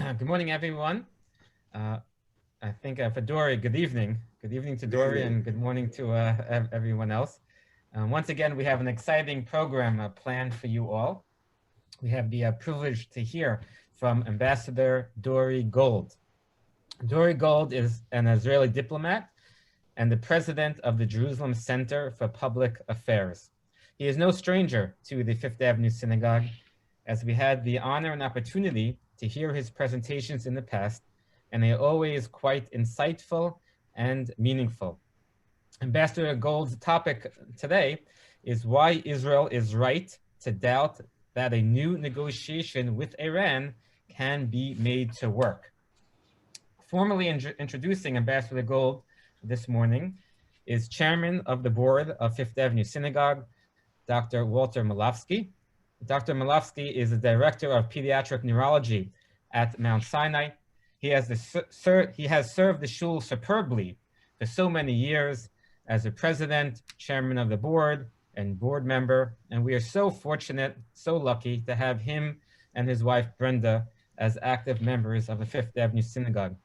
Good morning, everyone. I think for Dore, good evening. Good evening to Dore, and good morning to everyone else. Once again, we have an exciting program planned for you all. We have the privilege to hear from Ambassador Dore Gold. Dore Gold is an Israeli diplomat and the president of the Jerusalem Center for Public Affairs. He is no stranger to the Fifth Avenue Synagogue, as we had the honor and opportunity to hear his presentations in the past, and they are always quite insightful and meaningful. Ambassador Gold's topic today is why Israel is right to doubt that a new negotiation with Iran can be made to work. Formally introducing Ambassador Gold this morning is Chairman of the Board of Fifth Avenue Synagogue, Dr. Walter Molofsky. Dr. Molofsky is the Director of Pediatric Neurology at Mount Sinai. He has served the shul superbly for so many years as a president, chairman of the board, and board member. And we are so fortunate, so lucky to have him and his wife, Brenda, as active members of the Fifth Avenue Synagogue.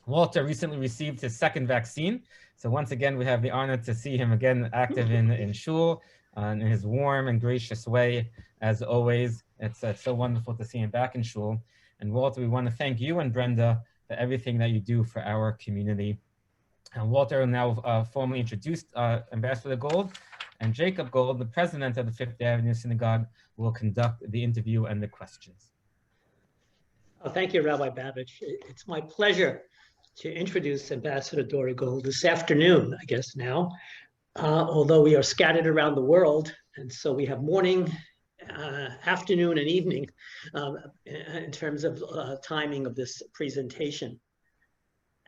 Walter recently received his second vaccine. So once again, we have the honor to see him again active in shul in his warm and gracious way. As always, it's so wonderful to see him back in shul. And Walter, we want to thank you and Brenda for everything that you do for our community. And Walter will now formally introduce Ambassador Gold, and Jacob Gold, the president of the Fifth Avenue Synagogue, will conduct the interview and the questions. Oh, thank you, Rabbi Babich. It's my pleasure to introduce Ambassador Dore Gold this afternoon, I guess now, although we are scattered around the world. And so we have morning, afternoon, and evening in terms of timing of this presentation.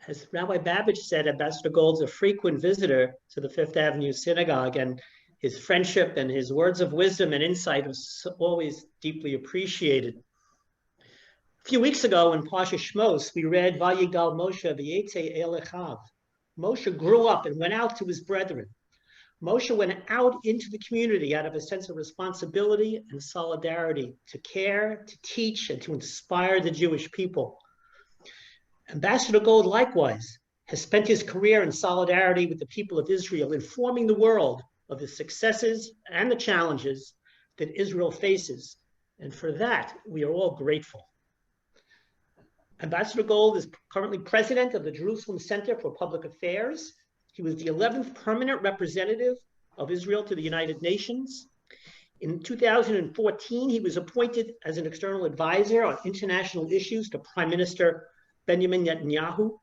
As Rabbi Babich said, Ambassador Gold's a frequent visitor to the Fifth Avenue Synagogue, and his friendship and his words of wisdom and insight are always deeply appreciated. A few weeks ago in Pasha Shmos, we read Vayigal Moshe v'yetze el echav. Moshe grew up and went out to his brethren. Moshe went out into the community out of a sense of responsibility and solidarity to care, to teach, and to inspire the Jewish people. Ambassador Gold, likewise, has spent his career in solidarity with the people of Israel, informing the world of the successes and the challenges that Israel faces. And for that, we are all grateful. Ambassador Gold is currently president of the Jerusalem Center for Public Affairs. He was the 11th permanent representative of Israel to the United Nations. In 2014, he was appointed as an external advisor on international issues to Prime Minister Benjamin Netanyahu.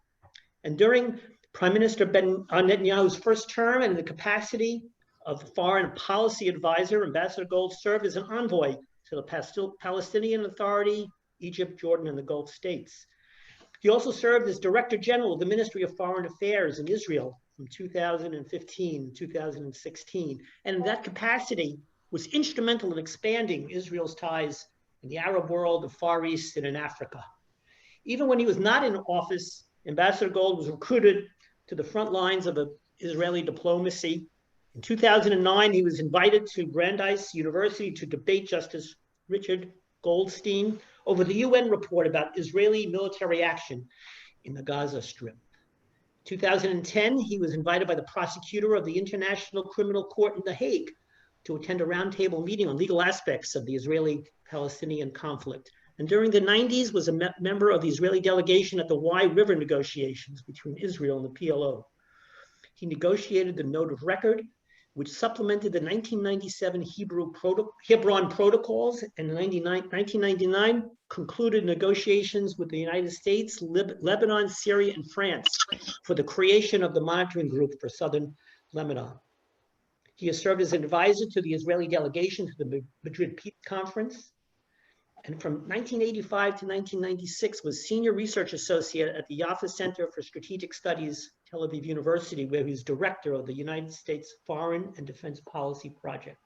And during Prime Minister Netanyahu's first term, and in the capacity of foreign policy advisor, Ambassador Gold served as an envoy to the Palestinian Authority, Egypt, Jordan, and the Gulf states. He also served as Director General of the Ministry of Foreign Affairs in Israel from 2015 to 2016. And in that capacity, was instrumental in expanding Israel's ties in the Arab world, the Far East, and in Africa. Even when he was not in office, Ambassador Gold was recruited to the front lines of Israeli diplomacy. In 2009, he was invited to Brandeis University to debate Justice Richard Goldstein over the UN report about Israeli military action in the Gaza Strip. In 2010, he was invited by the prosecutor of the International Criminal Court in The Hague to attend a roundtable meeting on legal aspects of the Israeli-Palestinian conflict. And during the 90s, was a member of the Israeli delegation at the Wye River negotiations between Israel and the PLO. He negotiated the Note of Record, which supplemented the 1997 Hebron Protocols, and in 1999 concluded negotiations with the United States, Lebanon, Syria, and France for the creation of the monitoring group for southern Lebanon. He has served as an advisor to the Israeli delegation to the Madrid Peace Conference, and from 1985 to 1996 was senior research associate at the Yaffa Center for Strategic Studies, Tel Aviv University, where he's director of the United States Foreign and Defense Policy Project.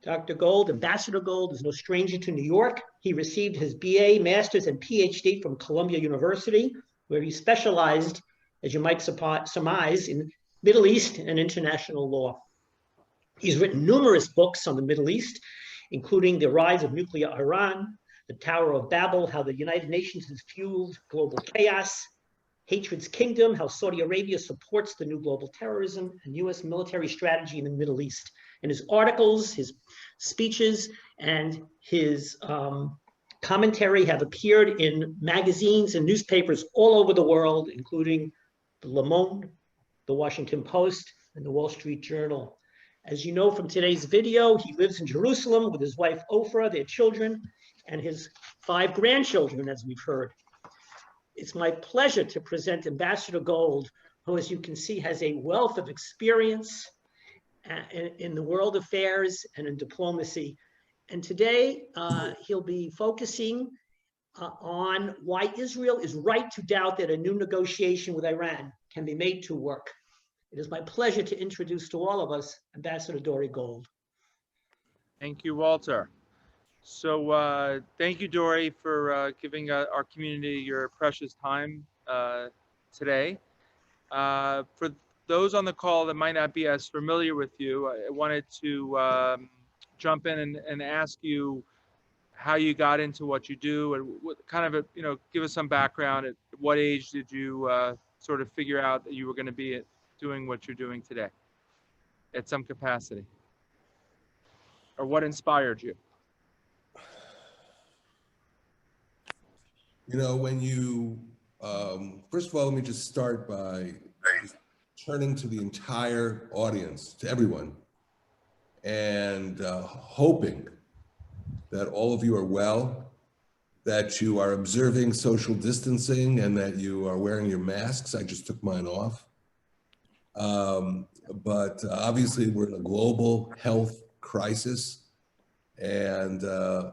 Dr. Gold, Ambassador Gold, is no stranger to New York. He received his BA, Master's, and PhD from Columbia University, where he specialized, as you might surmise, in Middle East and international law. He's written numerous books on the Middle East, including The Rise of Nuclear Iran, The Tower of Babel, how the United Nations has fueled global chaos. Hatred's Kingdom, how Saudi Arabia supports the new global terrorism, and US military strategy in the Middle East. And his articles, his speeches, and his commentary have appeared in magazines and newspapers all over the world, including the Le Monde, the Washington Post, and the Wall Street Journal. As you know from today's video, he lives in Jerusalem with his wife Ofra, their children, and his 5 grandchildren, as we've heard. It's my pleasure to present Ambassador Gold, who, as you can see, has a wealth of experience in the world affairs and in diplomacy. And today, he'll be focusing on why Israel is right to doubt that a new negotiation with Iran can be made to work. It is my pleasure to introduce to all of us Ambassador Dore Gold. Thank you, Walter. So thank you, Dore, for giving our community your precious time today. For those on the call that might not be as familiar with you, I wanted to jump in and ask you how you got into what you do, and what kind of give us some background. At what age did you sort of figure out that you were going to be doing what you're doing today at some capacity? Or what inspired you? You know, when you, first of all, let me just start by turning to the entire audience, to everyone, and hoping that all of you are well, that you are observing social distancing, and that you are wearing your masks. I just took mine off. But obviously we're in a global health crisis, and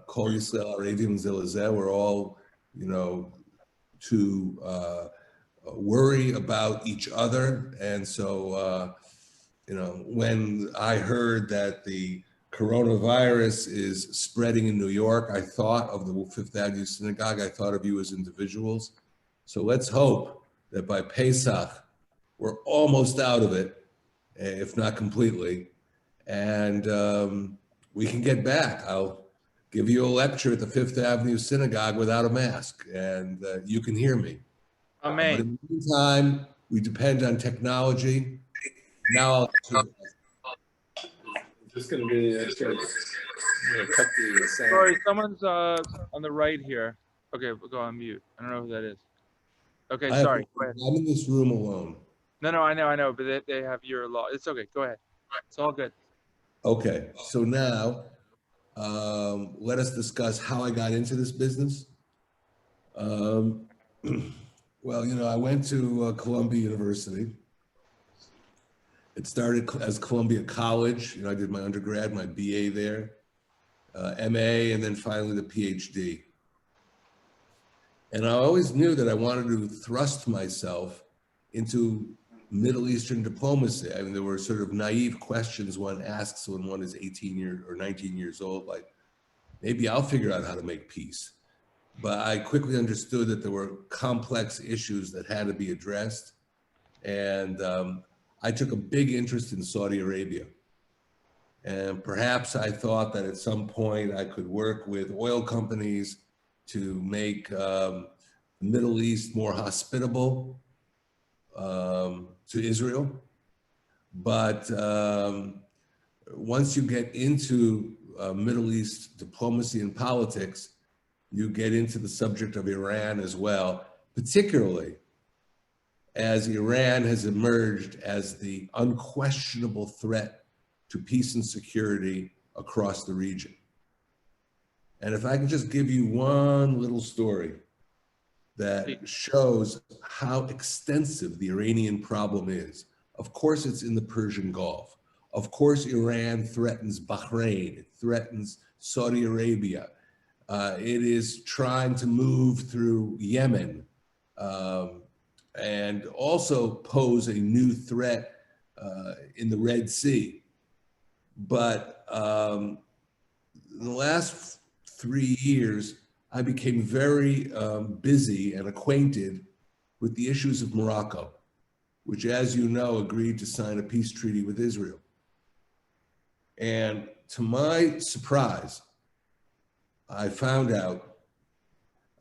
Kol Yisrael Arevim Zeh Lezeh, we're all, to worry about each other. And so, when I heard that the coronavirus is spreading in New York, I thought of the Fifth Avenue Synagogue. I thought of you as individuals. So let's hope that by Pesach, we're almost out of it, if not completely, and we can get back. I'll give you a lecture at the Fifth Avenue Synagogue without a mask, and you can hear me. Amen. But in the meantime, we depend on technology. Now Just going to be just gonna cut the sound. Sorry, someone's on the right here. Okay, we'll go on mute. I don't know who that is. Okay, sorry. Go ahead. I'm in this room alone. No, I know, but they have your law. It's okay. Go ahead. It's all good. Okay, so now let us discuss how I got into this business. Well, I went to Columbia University. It started as Columbia College. I did my undergrad, my BA there, MA, and then finally the PhD. And I always knew that I wanted to thrust myself into Middle Eastern diplomacy. I mean, there were sort of naive questions one asks when one is 18 years or 19 years old, like, maybe I'll figure out how to make peace. But I quickly understood that there were complex issues that had to be addressed. And I took a big interest in Saudi Arabia. And perhaps I thought that at some point I could work with oil companies to make the Middle East more hospitable to Israel. But once you get into Middle East diplomacy and politics, you get into the subject of Iran as well, particularly as Iran has emerged as the unquestionable threat to peace and security across the region. And if I can just give you one little story that shows how extensive the Iranian problem is. Of course, it's in the Persian Gulf. Of course, Iran threatens Bahrain, it threatens Saudi Arabia. It is trying to move through Yemen and also pose a new threat in the Red Sea. But in the last 3 years, I became very busy and acquainted with the issues of Morocco, which, as you know, agreed to sign a peace treaty with Israel. And to my surprise, I found out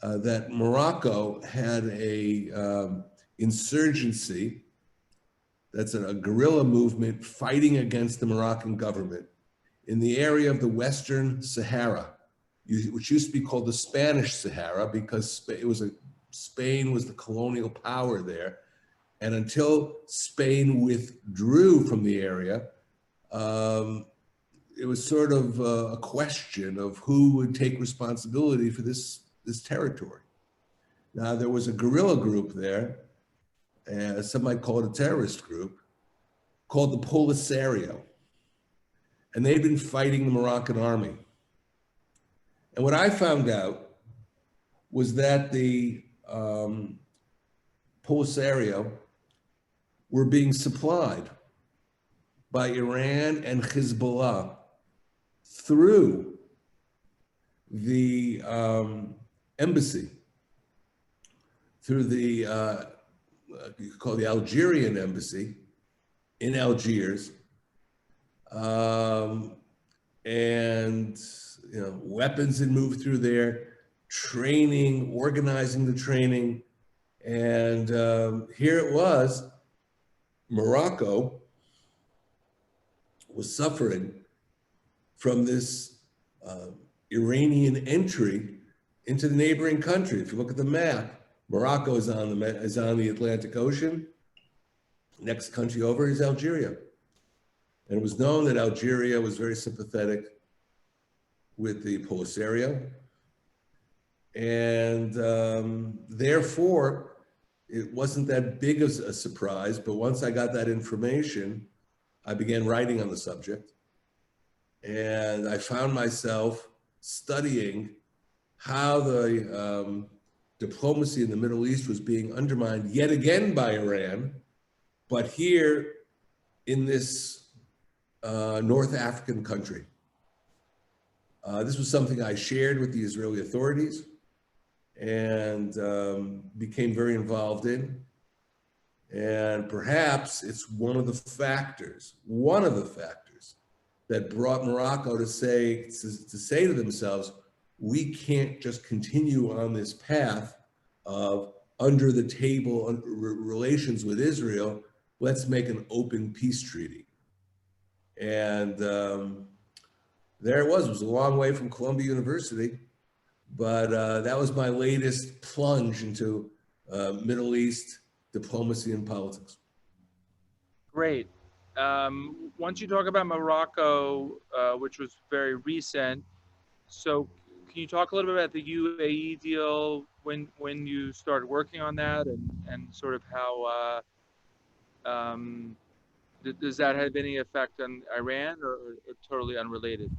that Morocco had a insurgency, that's a guerrilla movement fighting against the Moroccan government in the area of the Western Sahara, which used to be called the Spanish Sahara because Spain was the colonial power there. And until Spain withdrew from the area, it was sort of a question of who would take responsibility for this territory. Now, there was a guerrilla group there, some might call it a terrorist group, called the Polisario. And they'd been fighting the Moroccan army. And what I found out was that the Polisario were being supplied by Iran and Hezbollah through the embassy, through the, you could call the Algerian embassy in Algiers. And weapons had moved through there, training, organizing the training. And here it was, Morocco was suffering from this Iranian entry into the neighboring country. If you look at the map, Morocco is on the Atlantic Ocean. Next country over is Algeria. And it was known that Algeria was very sympathetic with the Polisario. And therefore, it wasn't that big of a surprise, but once I got that information, I began writing on the subject. And I found myself studying how the diplomacy in the Middle East was being undermined yet again by Iran, but here in this North African country. This was something I shared with the Israeli authorities and became very involved in. And perhaps it's one of the factors that brought Morocco to say to themselves, we can't just continue on this path of under the table relations with Israel. Let's make an open peace treaty. And there it was a long way from Columbia University, but that was my latest plunge into Middle East diplomacy and politics. Great. Once you talk about Morocco, which was very recent, so can you talk a little bit about the UAE deal, when you started working on that, and sort of how does that have any effect on Iran, or totally unrelated?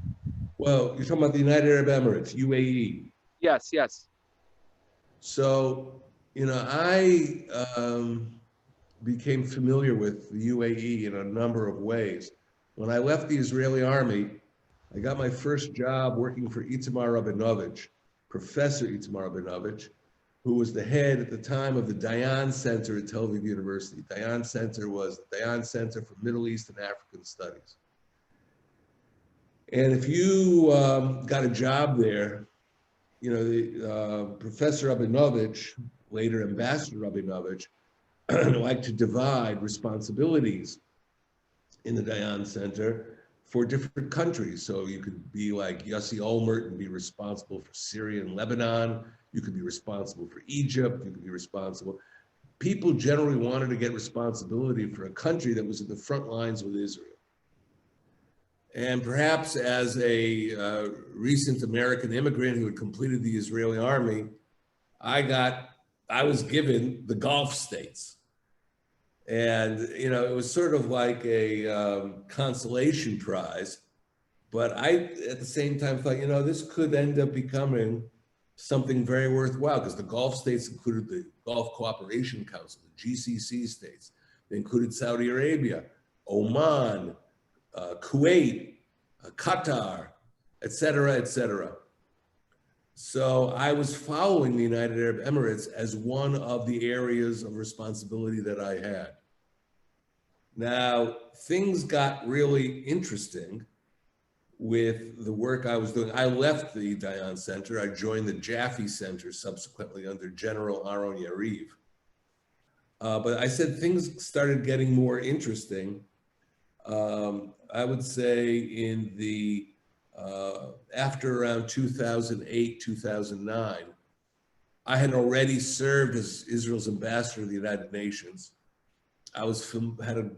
Well, you're talking about the United Arab Emirates, UAE. Yes, yes. So, I became familiar with the UAE in a number of ways. When I left the Israeli army, I got my first job working for Itamar Rabinovich, Professor Itamar Rabinovich, who was the head at the time of the Dayan Center at Tel Aviv University. Dayan Center was the Dayan Center for Middle East and African Studies. And if you got a job there, Professor Rabinovich, later Ambassador Rabinovich, liked to divide responsibilities in the Dayan Center for different countries. So you could be like Yossi Olmert and be responsible for Syria and Lebanon. You could be responsible for Egypt. You could be responsible. People generally wanted to get responsibility for a country that was at the front lines with Israel. And perhaps as a recent American immigrant who had completed the Israeli army, I was given the Gulf states. And, it was sort of like a consolation prize. But I, at the same time, thought, this could end up becoming something very worthwhile, because the Gulf states included the Gulf Cooperation Council, the GCC states. They included Saudi Arabia, Oman, Kuwait, Qatar, et cetera, et cetera. So I was following the United Arab Emirates as one of the areas of responsibility that I had. Now, things got really interesting with the work I was doing. I left the Dayan Center. I joined the Jaffe Center subsequently under General Aaron Yariv. But I said things started getting more interesting. I would say in the, after around 2008, 2009, I had already served as Israel's ambassador to the United Nations. I had a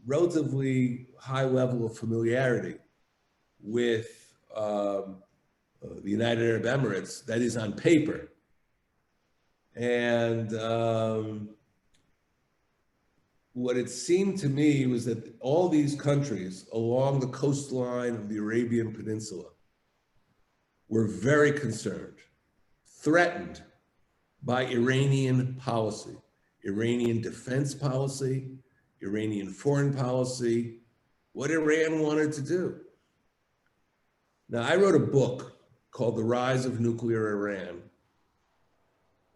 relatively high level of familiarity with the United Arab Emirates, that is on paper. And what it seemed to me was that all these countries along the coastline of the Arabian Peninsula were very concerned, threatened by Iranian policy, Iranian defense policy, Iranian foreign policy, what Iran wanted to do. Now, I wrote a book called The Rise of Nuclear Iran.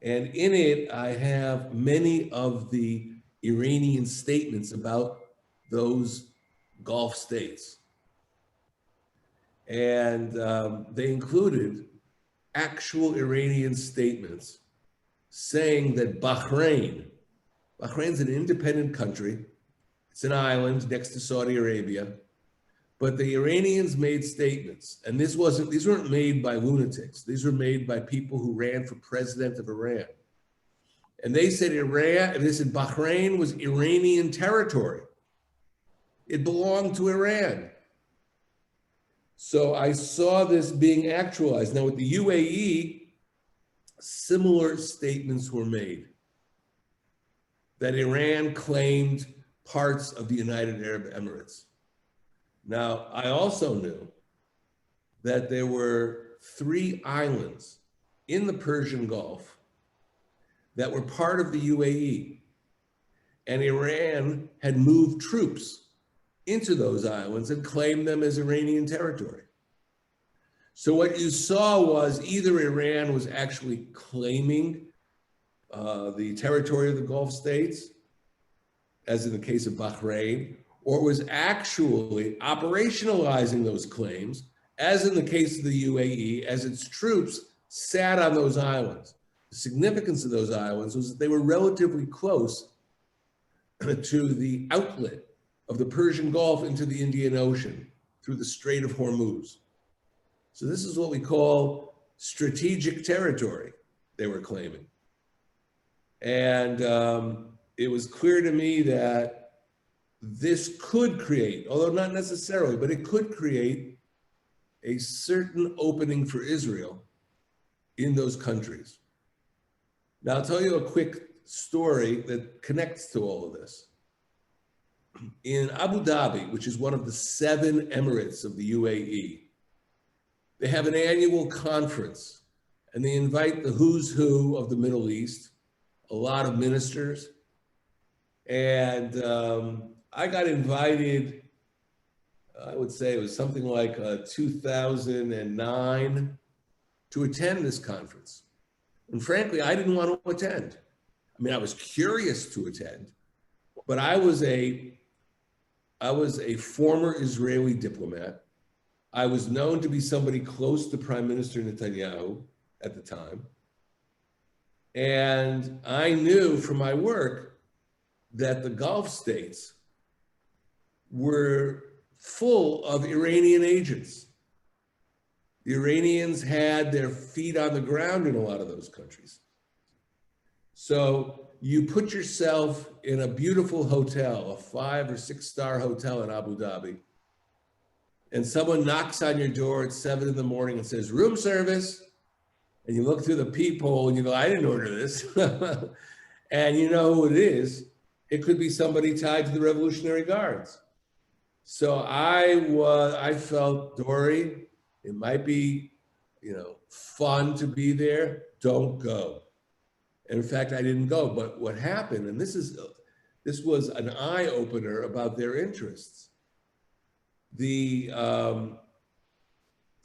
And in it, I have many of the Iranian statements about those Gulf states. And they included actual Iranian statements saying that Bahrain's an independent country. It's an island next to Saudi Arabia. But the Iranians made statements, and these weren't made by lunatics. These were made by people who ran for president of Iran. And they said Bahrain was Iranian territory. It belonged to Iran. So I saw this being actualized. Now with the UAE, similar statements were made that Iran claimed parts of the United Arab Emirates. Now, I also knew that there were 3 islands in the Persian Gulf that were part of the UAE, and Iran had moved troops into those islands and claimed them as Iranian territory. So what you saw was either Iran was actually claiming the territory of the Gulf states, as in the case of Bahrain, or was actually operationalizing those claims, as in the case of the UAE, as its troops sat on those islands. The significance of those islands was that they were relatively close to the outlet of the Persian Gulf into the Indian Ocean through the Strait of Hormuz. So this is what we call strategic territory they were claiming. And it was clear to me that this could create, although not necessarily, but it could create a certain opening for Israel in those countries. Now, I'll tell you a quick story that connects to all of this. In Abu Dhabi, which is one of the 7 emirates of the UAE, they have an annual conference, and they invite the who's who of the Middle East, a lot of ministers, and I got invited, I would say it was something like 2009 to attend this conference. And frankly, I didn't want to attend. I mean, I was curious to attend, but I was a former Israeli diplomat. I was known to be somebody close to Prime Minister Netanyahu at the time. And I knew from my work that the Gulf states were full of Iranian agents. The Iranians had their feet on the ground in a lot of those countries. So you put yourself in a beautiful hotel, a 5 or 6 star hotel in Abu Dhabi, and someone knocks on your door at 7 in the morning and says, room service. And you look through the peephole and you go, I didn't order this. And you know who it is. It could be somebody tied to the Revolutionary Guards. So I felt, Dore, it might be, fun to be there. Don't go. And in fact, I didn't go. But what happened, and this was an eye opener about their interests. The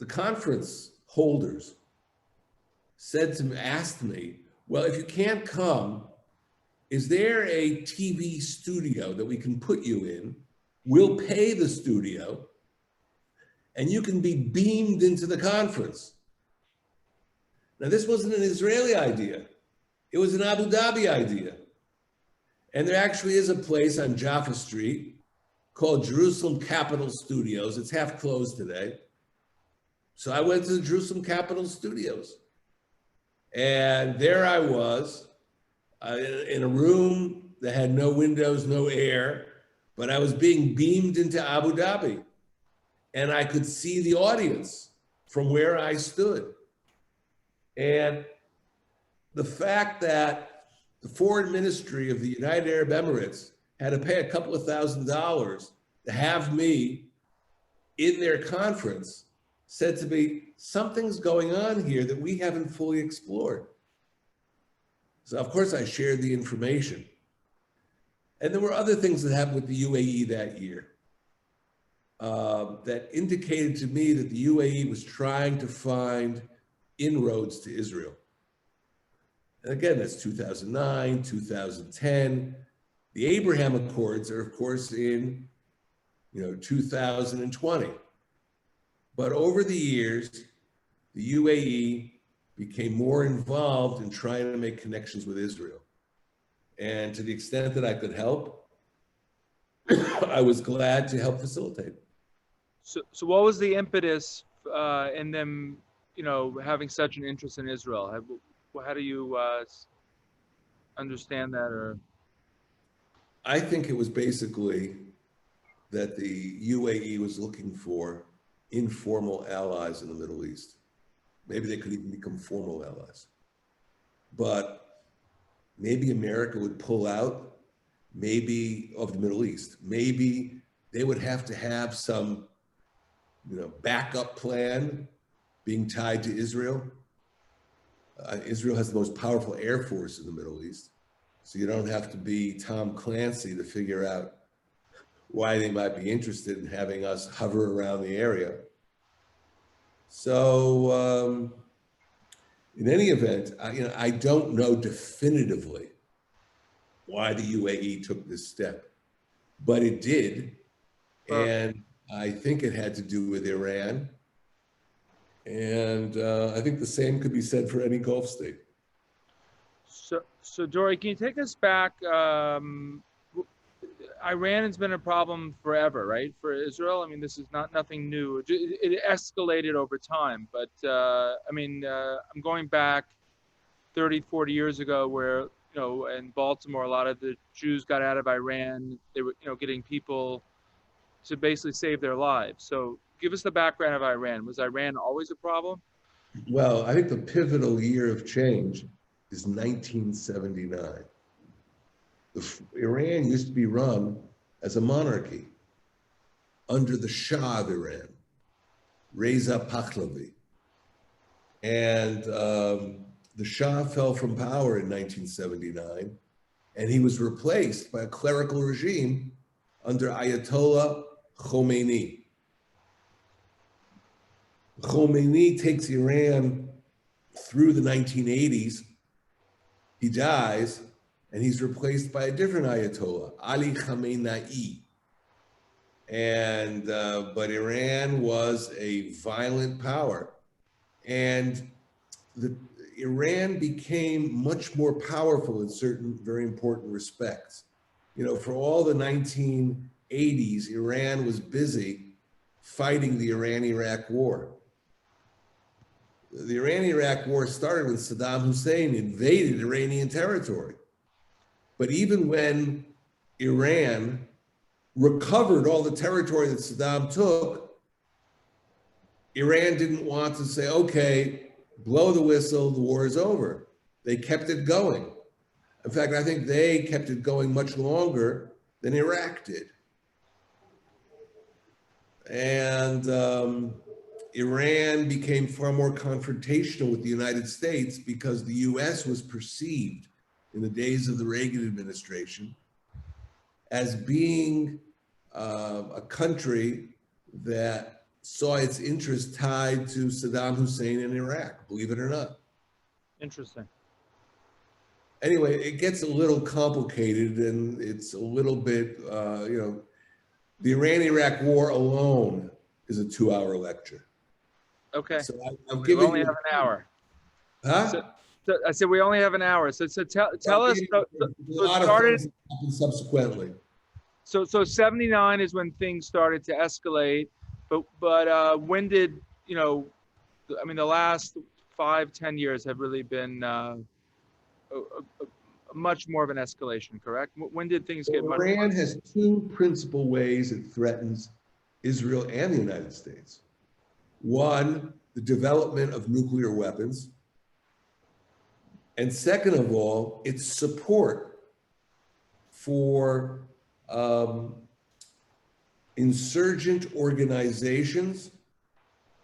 conference holders asked me, well, if you can't come, is there a TV studio that we can put you in? We'll pay the studio, and you can be beamed into the conference. Now, this wasn't an Israeli idea. It was an Abu Dhabi idea. And there actually is a place on Jaffa Street called Jerusalem Capitol Studios. It's half closed today. So I went to the Jerusalem Capitol Studios. And there I was in a room that had no windows, no air, but I was being beamed into Abu Dhabi. And I could see the audience from where I stood. And the fact that the foreign ministry of the United Arab Emirates had to pay a couple of $1,000s to have me in their conference said to me, something's going on here that we haven't fully explored. So of course I shared the information. And there were other things that happened with the UAE that year that indicated to me that the UAE was trying to find inroads to Israel. And again, that's 2009, 2010. The Abraham Accords are, of course, in 2020. But over the years, the UAE became more involved in trying to make connections with Israel. And to the extent that I could help, I was glad to help facilitate. So what was the impetus in them, having such an interest in Israel? How do you understand that? Or I think it was basically that the UAE was looking for informal allies in the Middle East. Maybe they could even become formal allies. But maybe America would pull out, maybe of the Middle East. Maybe they would have to have some, backup plan being tied to Israel. Israel has the most powerful air force in the Middle East. So you don't have to be Tom Clancy to figure out why they might be interested in having us hover around the area. So in any event, I don't know definitively why the UAE took this step, but it did. And I think it had to do with Iran. And I think the same could be said for any Gulf state. So Dore, can you take us back? Iran has been a problem forever, right, for Israel? I mean, this is nothing new. It escalated over time, but I'm going back 30, 40 years ago where, in Baltimore, a lot of the Jews got out of Iran. They were, getting people to basically save their lives. So give us the background of Iran. Was Iran always a problem? Well, I think the pivotal year of change is 1979. Iran used to be run as a monarchy under the Shah of Iran, Reza Pahlavi. And the Shah fell from power in 1979, and he was replaced by a clerical regime under Ayatollah Khomeini. Khomeini takes Iran through the 1980s. He dies, and he's replaced by a different Ayatollah, Ali Khamenei. And but Iran was a violent power, and Iran became much more powerful in certain very important respects. For all the 1980s, Iran was busy fighting the Iran-Iraq War. The Iran-Iraq War started when Saddam Hussein invaded Iranian territory. But even when Iran recovered all the territory that Saddam took, Iran didn't want to say, okay, blow the whistle, the war is over. They kept it going. In fact, I think they kept it going much longer than Iraq did. And Iran became far more confrontational with the United States because the US was perceived in the days of the Reagan administration as being a country that saw its interests tied to Saddam Hussein and Iraq, believe it or not. Interesting. Anyway, it gets a little complicated, and it's a little bit, the Iran-Iraq War alone is a 2-hour lecture. Okay. So I've We given only you, have an hour. huh? So I said we only have an hour. So tell us. A So lot of started. things happen subsequently. So 79 is when things started to escalate. But when did I mean, the last 5-10 years have really been much more of an escalation, correct? When did things get much Iran worse? has two principal ways it threatens Israel and the United States. One, the development of nuclear weapons. And second of all, its support for insurgent organizations,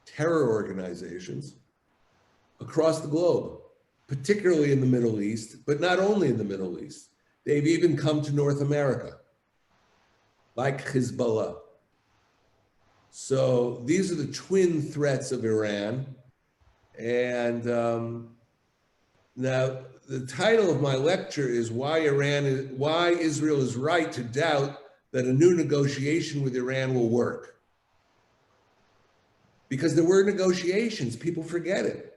terror organizations across the globe, particularly in the Middle East, but not only in the Middle East. They've even come to North America, like Hezbollah. So these are the twin threats of Iran. And now the title of my lecture is why Israel is right to doubt that a new negotiation with Iran will work. Because there were negotiations, people forget it.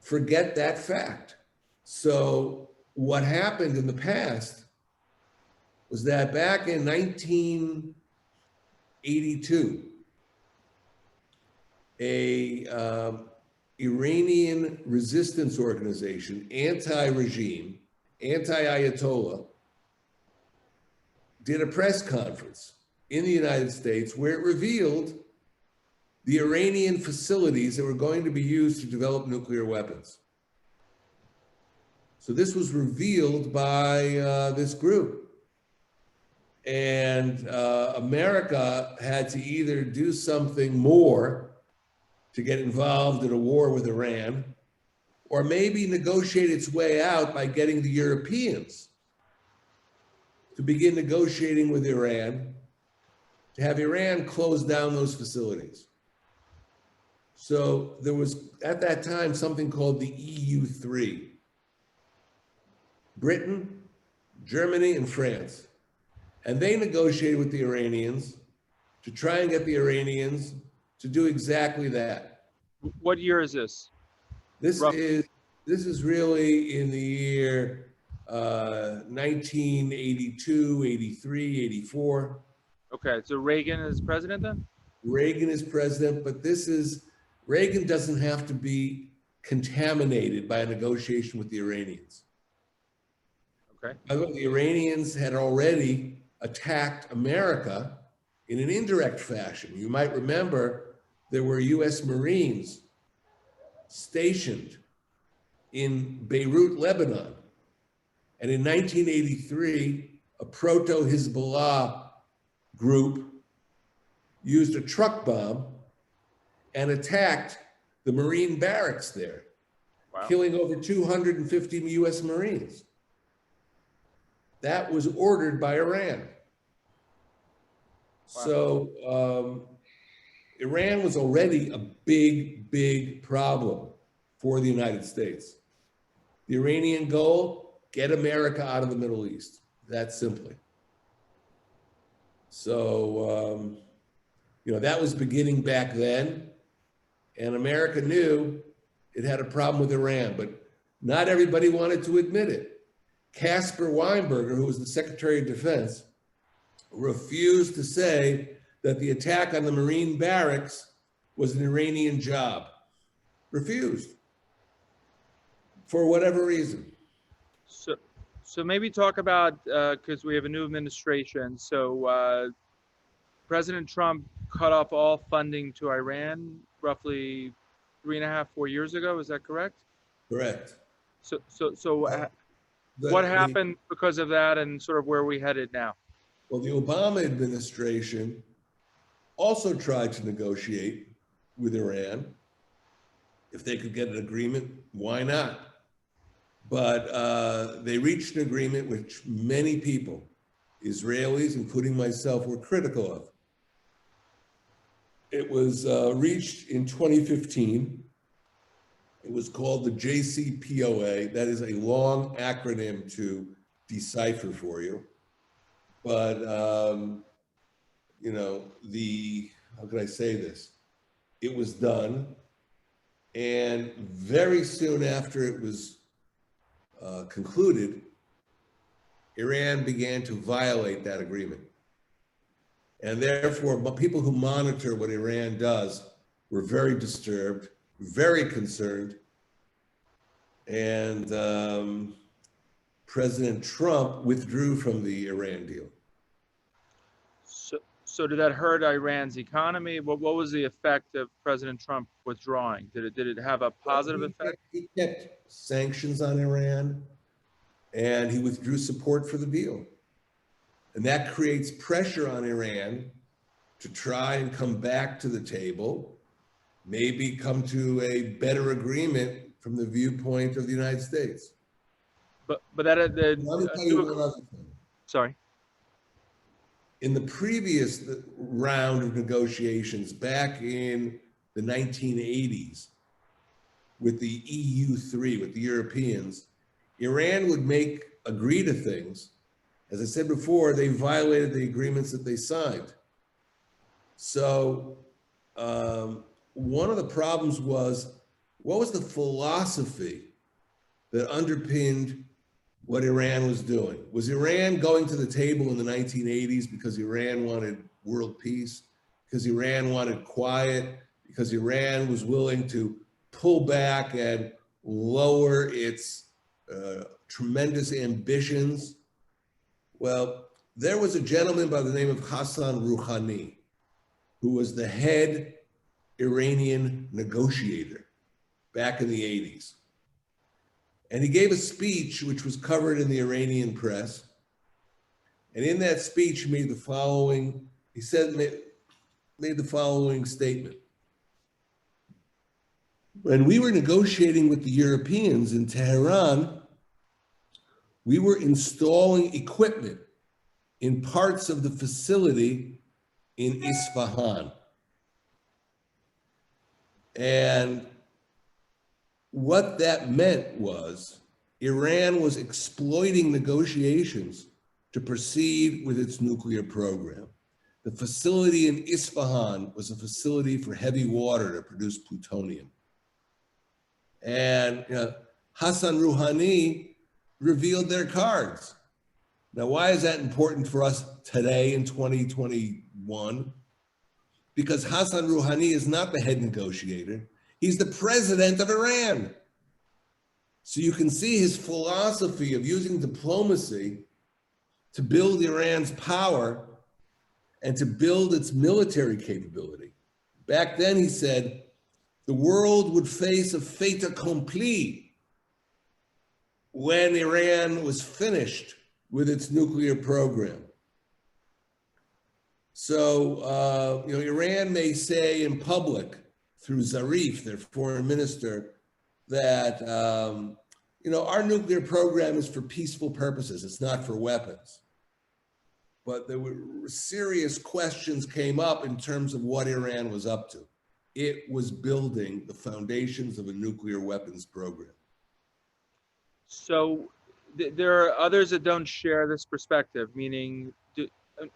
Forget that fact. So what happened in the past was that back in 1982, a Iranian resistance organization, anti-regime, anti-Ayatollah, did a press conference in the United States where it revealed the Iranian facilities that were going to be used to develop nuclear weapons. So this was revealed by this group. And America had to either do something more to get involved in a war with Iran, or maybe negotiate its way out by getting the Europeans to begin negotiating with Iran, to have Iran close down those facilities. So there was, at that time, something called the EU3. Britain, Germany, and France. And they negotiated with the Iranians to try and get the Iranians to do exactly that. What year is this? This is really in the year 1982, 83, 84. Okay, so Reagan is president then? Reagan is president, but Reagan doesn't have to be contaminated by a negotiation with the Iranians. Okay. By the way, the Iranians had already attacked America in an indirect fashion. You might remember there were US Marines stationed in Beirut, Lebanon. And in 1983, a proto-Hezbollah group used a truck bomb and attacked the Marine barracks there, Wow. killing over 250 US Marines. That was ordered by Iran. Wow. So Iran was already a big, big problem for the United States. The Iranian goal, get America out of the Middle East, that simply. So, that was beginning back then. And America knew it had a problem with Iran, but not everybody wanted to admit it. Caspar Weinberger, who was the Secretary of Defense, refused to say that the attack on the Marine barracks was an Iranian job. Refused. For whatever reason. So maybe talk about, because we have a new administration. So President Trump cut off all funding to Iran roughly 3.5-4 years ago. Is that correct? Correct. So what happened because of that, and sort of where are we headed now? Well, the Obama administration also tried to negotiate with Iran. If they could get an agreement, why not? But they reached an agreement which many people, Israelis, including myself, were critical of. It was reached in 2015. It was called the JCPOA. That is a long acronym to decipher for you. But, the how could I say this? It was done. And very soon after it was concluded, Iran began to violate that agreement. And therefore, people who monitor what Iran does were very disturbed, very concerned. And President Trump withdrew from the Iran deal. So did that hurt Iran's economy? What was the effect of President Trump withdrawing? Did it have a positive effect? He kept sanctions on Iran, and he withdrew support for the deal. And that creates pressure on Iran to try and come back to the table, maybe come to a better agreement from the viewpoint of the United States. But that Let me tell you one other thing. Sorry. In the previous round of negotiations back in the 1980s with the EU3, with the Europeans, Iran would agree to things. As I said before, they violated the agreements that they signed. So one of the problems was, what was the philosophy that underpinned what Iran was doing? Was Iran going to the table in the 1980s because Iran wanted world peace, because Iran wanted quiet, because Iran was willing to pull back and lower its tremendous ambitions? Well, there was a gentleman by the name of Hassan Rouhani, who was the head Iranian negotiator back in the 80s. And he gave a speech which was covered in the Iranian press. And in that speech, he made the following statement. When we were negotiating with the Europeans in Tehran, we were installing equipment in parts of the facility in Isfahan. And what that meant was Iran was exploiting negotiations to proceed with its nuclear program. The facility in Isfahan was a facility for heavy water to produce plutonium. And Hassan Rouhani revealed their cards. Now, why is that important for us today in 2021? Because Hassan Rouhani is not the head negotiator. He's the president of Iran. So you can see his philosophy of using diplomacy to build Iran's power and to build its military capability. Back then, he said, the world would face a fait accompli when Iran was finished with its nuclear program. So, Iran may say in public through Zarif, their foreign minister, that, our nuclear program is for peaceful purposes. It's not for weapons. But there were serious questions came up in terms of what Iran was up to. It was building the foundations of a nuclear weapons program. So there are others that don't share this perspective, meaning, in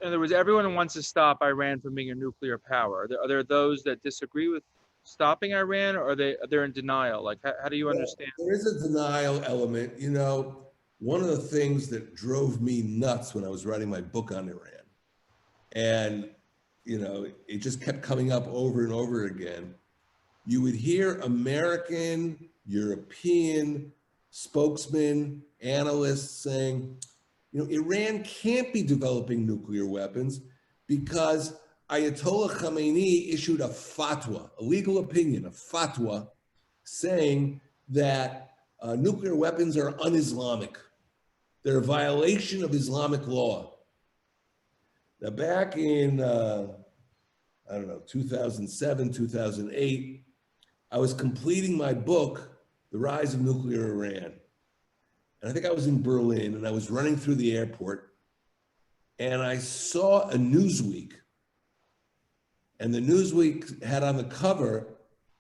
other words, everyone wants to stop Iran from being a nuclear power. Are there those that disagree with stopping Iran, or they're in denial? Like, how do you understand? There is a denial element. One of the things that drove me nuts when I was writing my book on Iran, and it just kept coming up over and over again. You would hear American, European spokesmen, analysts saying, Iran can't be developing nuclear weapons because Ayatollah Khamenei issued a fatwa, a legal opinion, a fatwa, saying that nuclear weapons are un-Islamic. They're a violation of Islamic law. Now, back in, 2007, 2008, I was completing my book, The Rise of Nuclear Iran. And I think I was in Berlin, and I was running through the airport, and I saw a Newsweek. And the Newsweek had on the cover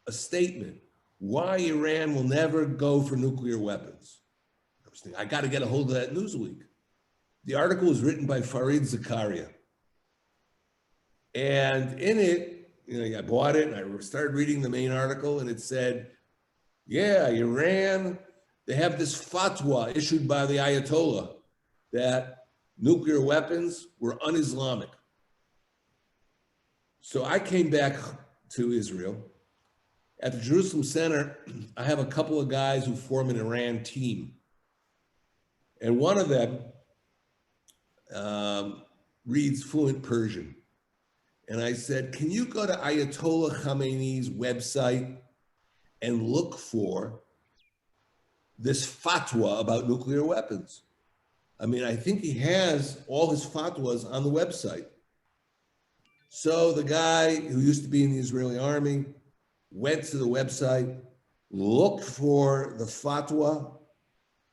a statement, why Iran will never go for nuclear weapons. I was thinking, I got to get a hold of that Newsweek. The article was written by Fareed Zakaria. And in it, I bought it and I started reading the main article, and it said, yeah, Iran, they have this fatwa issued by the Ayatollah that nuclear weapons were un-Islamic. So I came back to Israel. At the Jerusalem Center, I have a couple of guys who form an Iran team. And one of them reads fluent Persian. And I said, can you go to Ayatollah Khamenei's website and look for this fatwa about nuclear weapons? I mean, I think he has all his fatwas on the website. So the guy who used to be in the Israeli army went to the website, looked for the fatwa,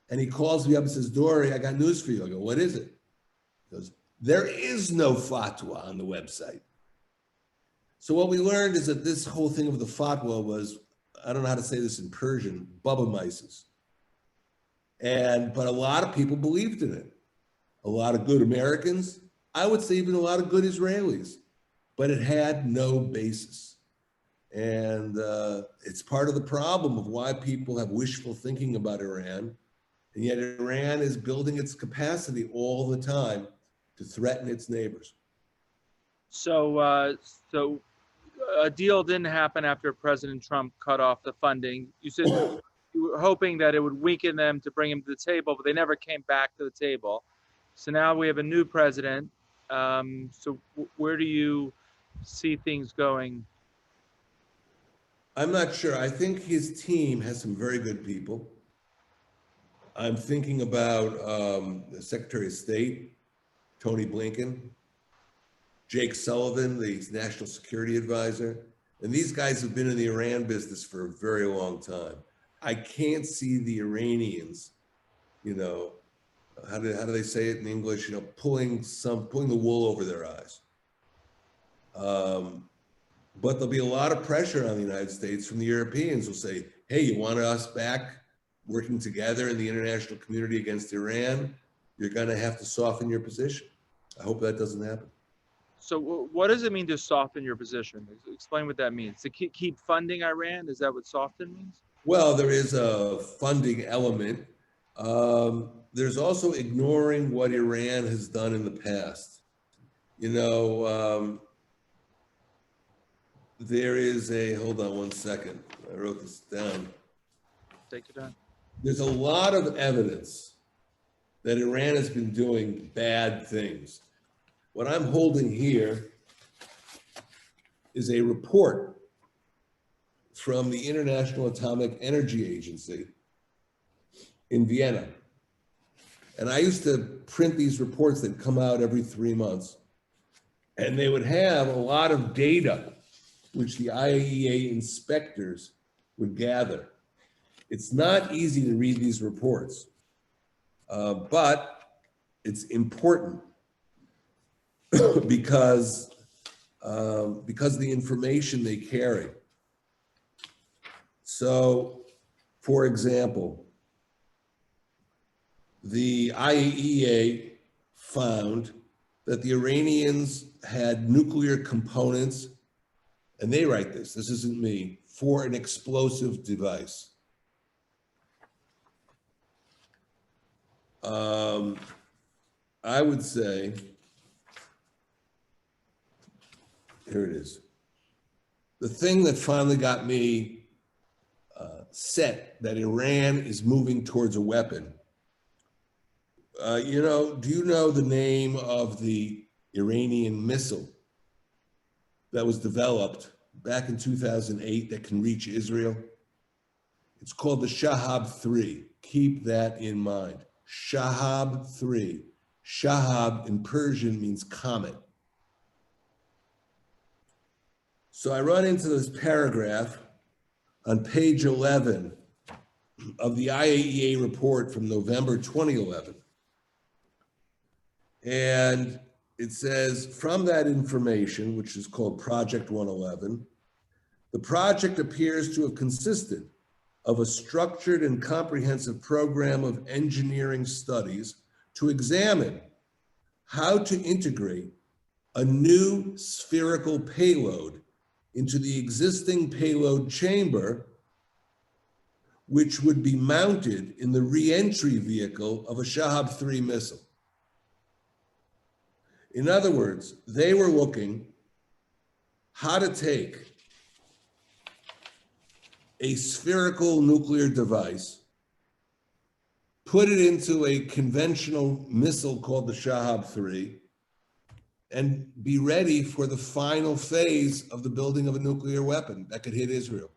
and he calls me up and says, Dore, I got news for you. I go, what is it? He goes, there is no fatwa on the website. So what we learned is that this whole thing of the fatwa was, I don't know how to say this in Persian, bubba mices. But a lot of people believed in it. A lot of good Americans, I would say even a lot of good Israelis, but it had no basis. And it's part of the problem of why people have wishful thinking about Iran. And yet Iran is building its capacity all the time to threaten its neighbors. So a deal didn't happen after President Trump cut off the funding. You said you were hoping that it would weaken them to bring them to the table, but they never came back to the table. So now we have a new president. So where do you see things going? I'm not sure. I think his team has some very good people. I'm thinking about the Secretary of State, Tony Blinken, Jake Sullivan, the National Security Advisor. And these guys have been in the Iran business for a very long time. I can't see the Iranians, how do they say it in English, pulling the wool over their eyes. But there'll be a lot of pressure on the United States from the Europeans who'll say, hey, you want us back working together in the international community against Iran? You're going to have to soften your position. I hope that doesn't happen. So what does it mean to soften your position? Explain what that means. To keep funding Iran? Is that what soften means? Well, there is a funding element. There's also ignoring what Iran has done in the past. There is hold on one second. I wrote this down. Take it down. There's a lot of evidence that Iran has been doing bad things. What I'm holding here is a report from the International Atomic Energy Agency in Vienna. And I used to print these reports that come out every 3 months. And they would have a lot of data which the IAEA inspectors would gather. It's not easy to read these reports, but it's important because of the information they carry. So, for example, the IAEA found that the Iranians had nuclear components, and they write this isn't me, for an explosive device. I would say, here it is. The thing that finally got me set that Iran is moving towards a weapon. Do you know the name of the Iranian missile that was developed back in 2008 that can reach Israel? It's called the Shahab 3. Keep that in mind. Shahab 3. Shahab in Persian means comet. So I run into this paragraph on page 11 of the IAEA report from November 2011. And it says, from that information, which is called Project 111, the project appears to have consisted of a structured and comprehensive program of engineering studies to examine how to integrate a new spherical payload into the existing payload chamber, which would be mounted in the re-entry vehicle of a Shahab-3 missile. In other words, they were looking how to take a spherical nuclear device, put it into a conventional missile called the Shahab-3, and be ready for the final phase of the building of a nuclear weapon that could hit Israel.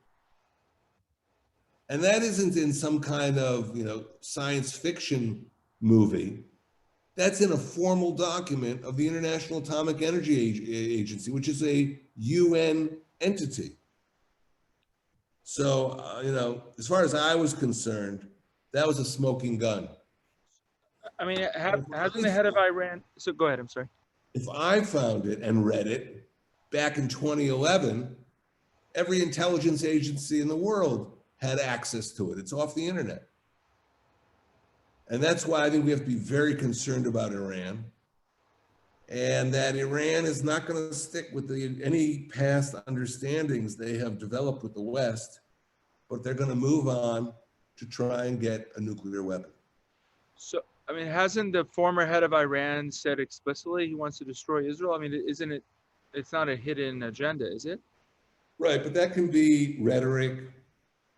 And that isn't in some kind of, science fiction movie. That's in a formal document of the International Atomic Energy Agency, which is a UN entity. So, as far as I was concerned, that was a smoking gun. I mean, hasn't the head of Iran, so go ahead, I'm sorry. If I found it and read it back in 2011, every intelligence agency in the world had access to it. It's off the internet. And that's why I think we have to be very concerned about Iran, and that Iran is not going to stick with any past understandings they have developed with the West, but they're going to move on to try and get a nuclear weapon. So, I mean, hasn't the former head of Iran said explicitly he wants to destroy Israel? I mean, isn't it, it's not a hidden agenda, is it? Right, but that can be rhetoric,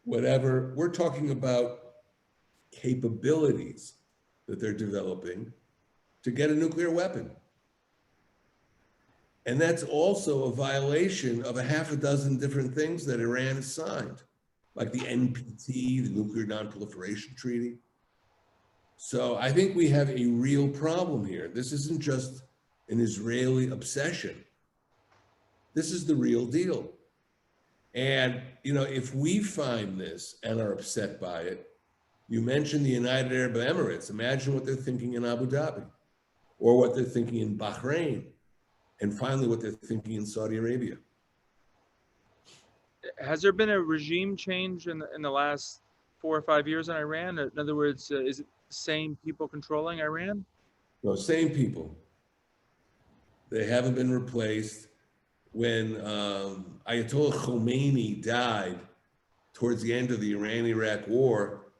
whatever. We're talking about capabilities that they're developing to get a nuclear weapon. And that's also a violation of a half a dozen different things that Iran has signed, like the NPT, the Nuclear Non-Proliferation Treaty. So I think we have a real problem here. This isn't just an Israeli obsession. This is the real deal. And, if we find this and are upset by it, you mentioned the United Arab Emirates. Imagine what they're thinking in Abu Dhabi, or what they're thinking in Bahrain, and finally what they're thinking in Saudi Arabia. Has there been a regime change in the last 4 or 5 years in Iran? In other words, is it the same people controlling Iran? No, same people. They haven't been replaced. When Ayatollah Khomeini died towards the end of the Iran-Iraq war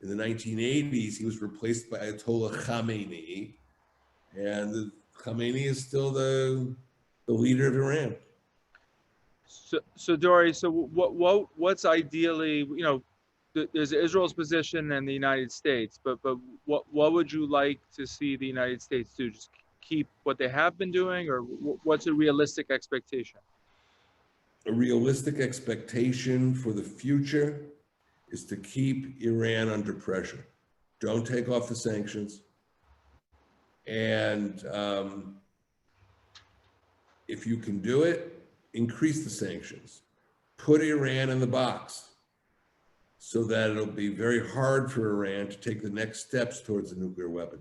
in the 1980s, he was replaced by Ayatollah Khamenei, and Khamenei is still the leader of Iran. So Dore, so what's ideally, there's Israel's position and the United States, but what would you like to see the United States do? Just keep what they have been doing, or what's a realistic expectation? A realistic expectation for the future is to keep Iran under pressure. Don't take off the sanctions. And if you can do it, increase the sanctions. Put Iran in the box so that it'll be very hard for Iran to take the next steps towards a nuclear weapon.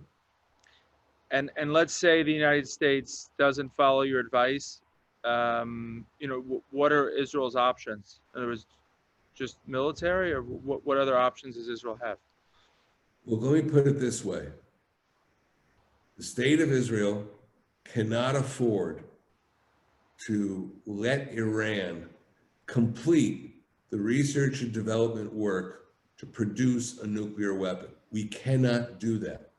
And let's say the United States doesn't follow your advice. What are Israel's options? In other words, just military, or what other options does Israel have? Well, let me put it this way. The state of Israel cannot afford to let Iran complete the research and development work to produce a nuclear weapon. We cannot do that.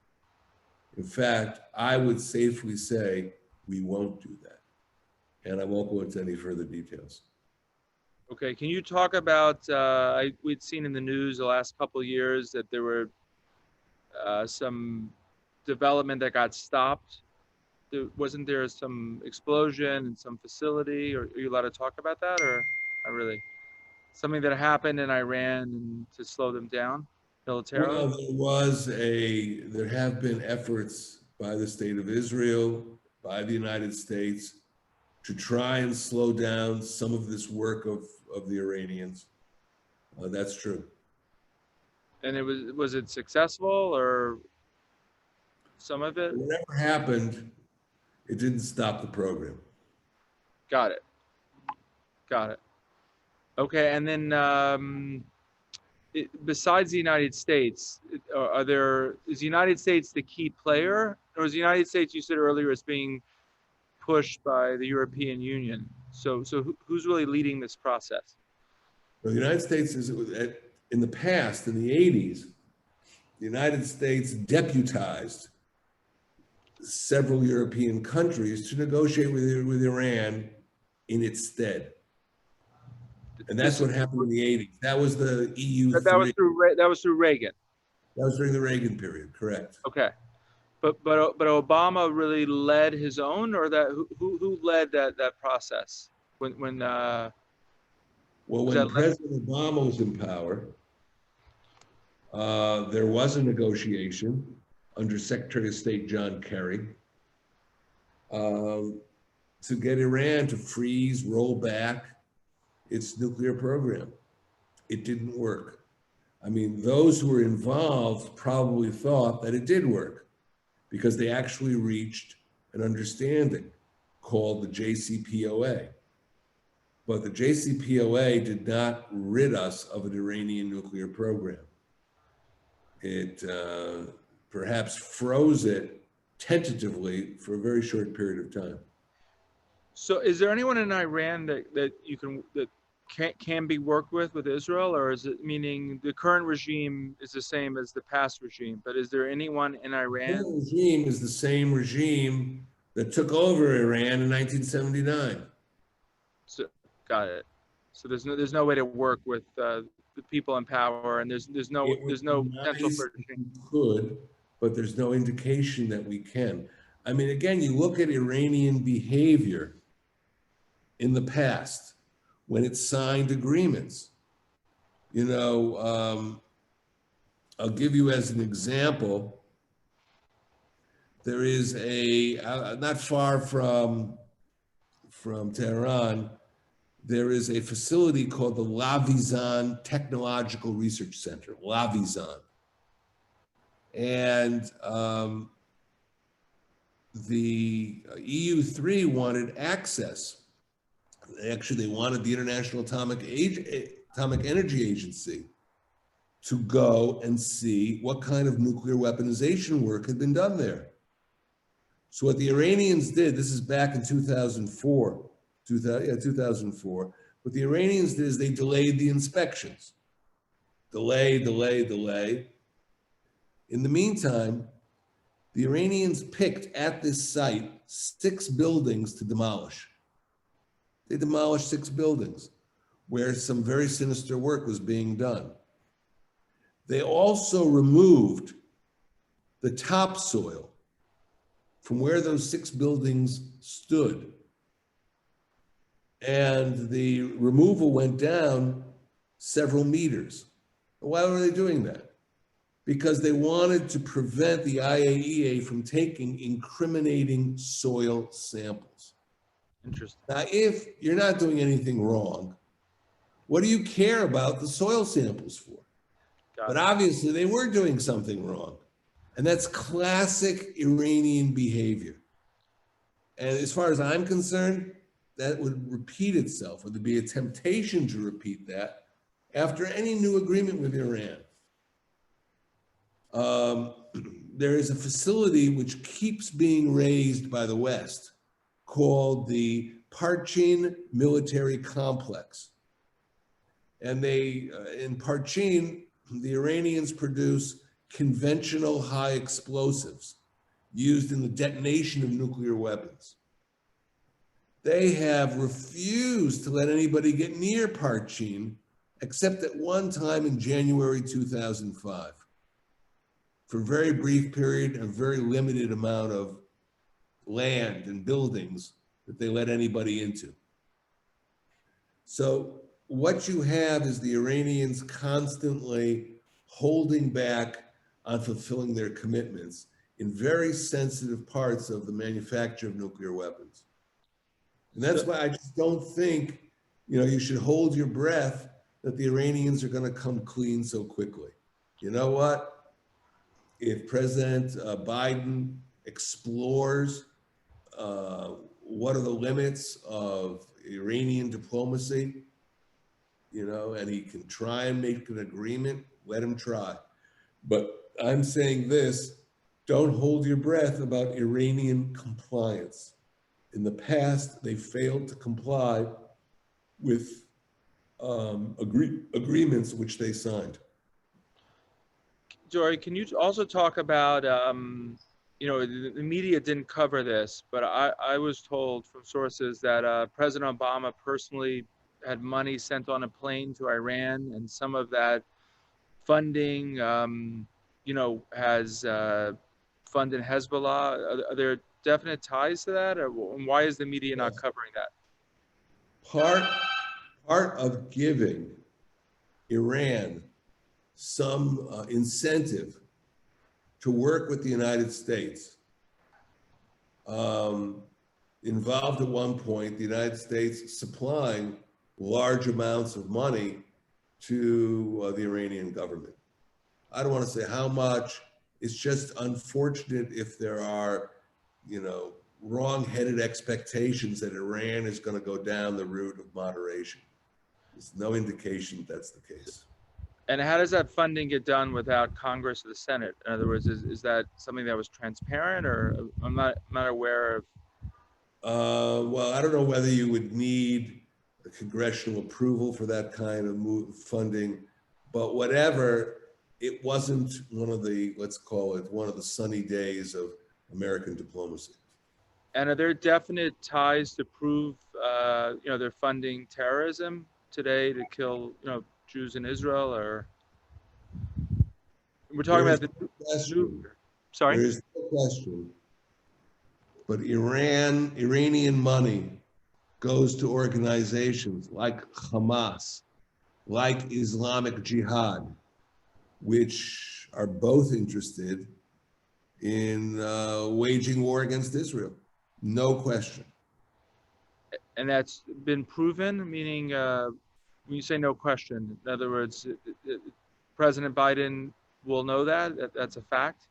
In fact, I would safely say we won't do that. And I won't go into any further details. Okay, can you talk about, we'd seen in the news the last couple of years that there were some development that got stopped. Wasn't there some explosion in some facility? Or are you allowed to talk about that, or not really? Something that happened in Iran to slow them down militarily? Well, there have been efforts by the state of Israel, by the United States, to try and slow down some of this work of the Iranians. That's true. And was it successful, or some of it? Whatever happened, it didn't stop the program. Got it. Okay, and then besides the United States, is the United States the key player, or is the United States, you said earlier, is being pushed by the European Union? So who's really leading this process? Well, the United States is, in the past, in the 80s, the United States deputized several European countries to negotiate with Iran in its stead. And that's what happened in the 80s. That was the EU3. That was through Reagan. That was during the Reagan period, correct. Okay. But Obama really led his own, or that who led that process when Well, when President Obama was in power, there was a negotiation under Secretary of State John Kerry to get Iran to freeze, roll back its nuclear program. It didn't work. I mean, those who were involved probably thought that it did work because they actually reached an understanding called the JCPOA. But the JCPOA did not rid us of an Iranian nuclear program. It perhaps froze it tentatively for a very short period of time. So is there anyone in Iran that can be worked with Israel, or is it meaning the current regime is the same as the past regime? But is there anyone in Iran? The current regime is the same regime that took over Iran in 1979. So got it. So there's no way to work with the people in power, and there's no potential for change. Could, but there's no indication that we can. I mean, again, you look at Iranian behavior in the past when it signed agreements. You know, I'll give you as an example. There is not far from Tehran, there is a facility called the Lavizan Technological Research Center, Lavizan. And the EU3 wanted access. Actually, they wanted the International Atomic Energy Agency to go and see what kind of nuclear weaponization work had been done there. So what the Iranians did, this is back in 2004, 2004. What the Iranians did is they delayed the inspections. Delay. In the meantime, the Iranians picked at this site 6 buildings to demolish. They demolished 6 buildings where some very sinister work was being done. They also removed the topsoil from where those 6 buildings stood. And the removal went down several meters. Why were they doing that? Because they wanted to prevent the IAEA from taking incriminating soil samples. Interesting. Now, if you're not doing anything wrong, what do you care about the soil samples for? But obviously they were doing something wrong. And that's classic Iranian behavior. And as far as I'm concerned, that would repeat itself, or there'd be a temptation to repeat that after any new agreement with Iran. There is a facility which keeps being raised by the West called the Parchin Military Complex. And in Parchin, the Iranians produce conventional high explosives used in the detonation of nuclear weapons. They have refused to let anybody get near Parchin, except at one time in January 2005. For a very brief period, a very limited amount of land and buildings that they let anybody into. So what you have is the Iranians constantly holding back on fulfilling their commitments in very sensitive parts of the manufacture of nuclear weapons. And that's why I just don't think, you should hold your breath that the Iranians are going to come clean so quickly. You know what? If President Biden explores what are the limits of Iranian diplomacy, and he can try and make an agreement, let him try. But I'm saying this, don't hold your breath about Iranian compliance. In the past, they failed to comply with agreements which they signed. Dore, can you also talk about, the media didn't cover this, but I was told from sources that President Obama personally had money sent on a plane to Iran, and some of that funding, has funded Hezbollah. Are there definite ties to that, or why is the media not covering that? Part of giving Iran some incentive to work with the United States involved at one point the United States supplying large amounts of money to the Iranian government. I don't want to say how much. It's just unfortunate if there are, wrong-headed expectations that Iran is going to go down the route of moderation. There's no indication that's the case. And how does that funding get done without Congress or the Senate? In other words, is that something that was transparent, or I'm not aware of? Well, I don't know whether you would need a congressional approval for that kind of funding, but whatever, it wasn't one of the, let's call it, one of the sunny days of American diplomacy. And are there definite ties to prove, they're funding terrorism today to kill, Jews in Israel, or we're talking about the question. Sorry? There is no question, but Iranian money goes to organizations like Hamas, like Islamic Jihad, which are both interested in waging war against Israel. No question. And that's been proven, meaning when you say no question, in other words, President Biden will know that's a fact?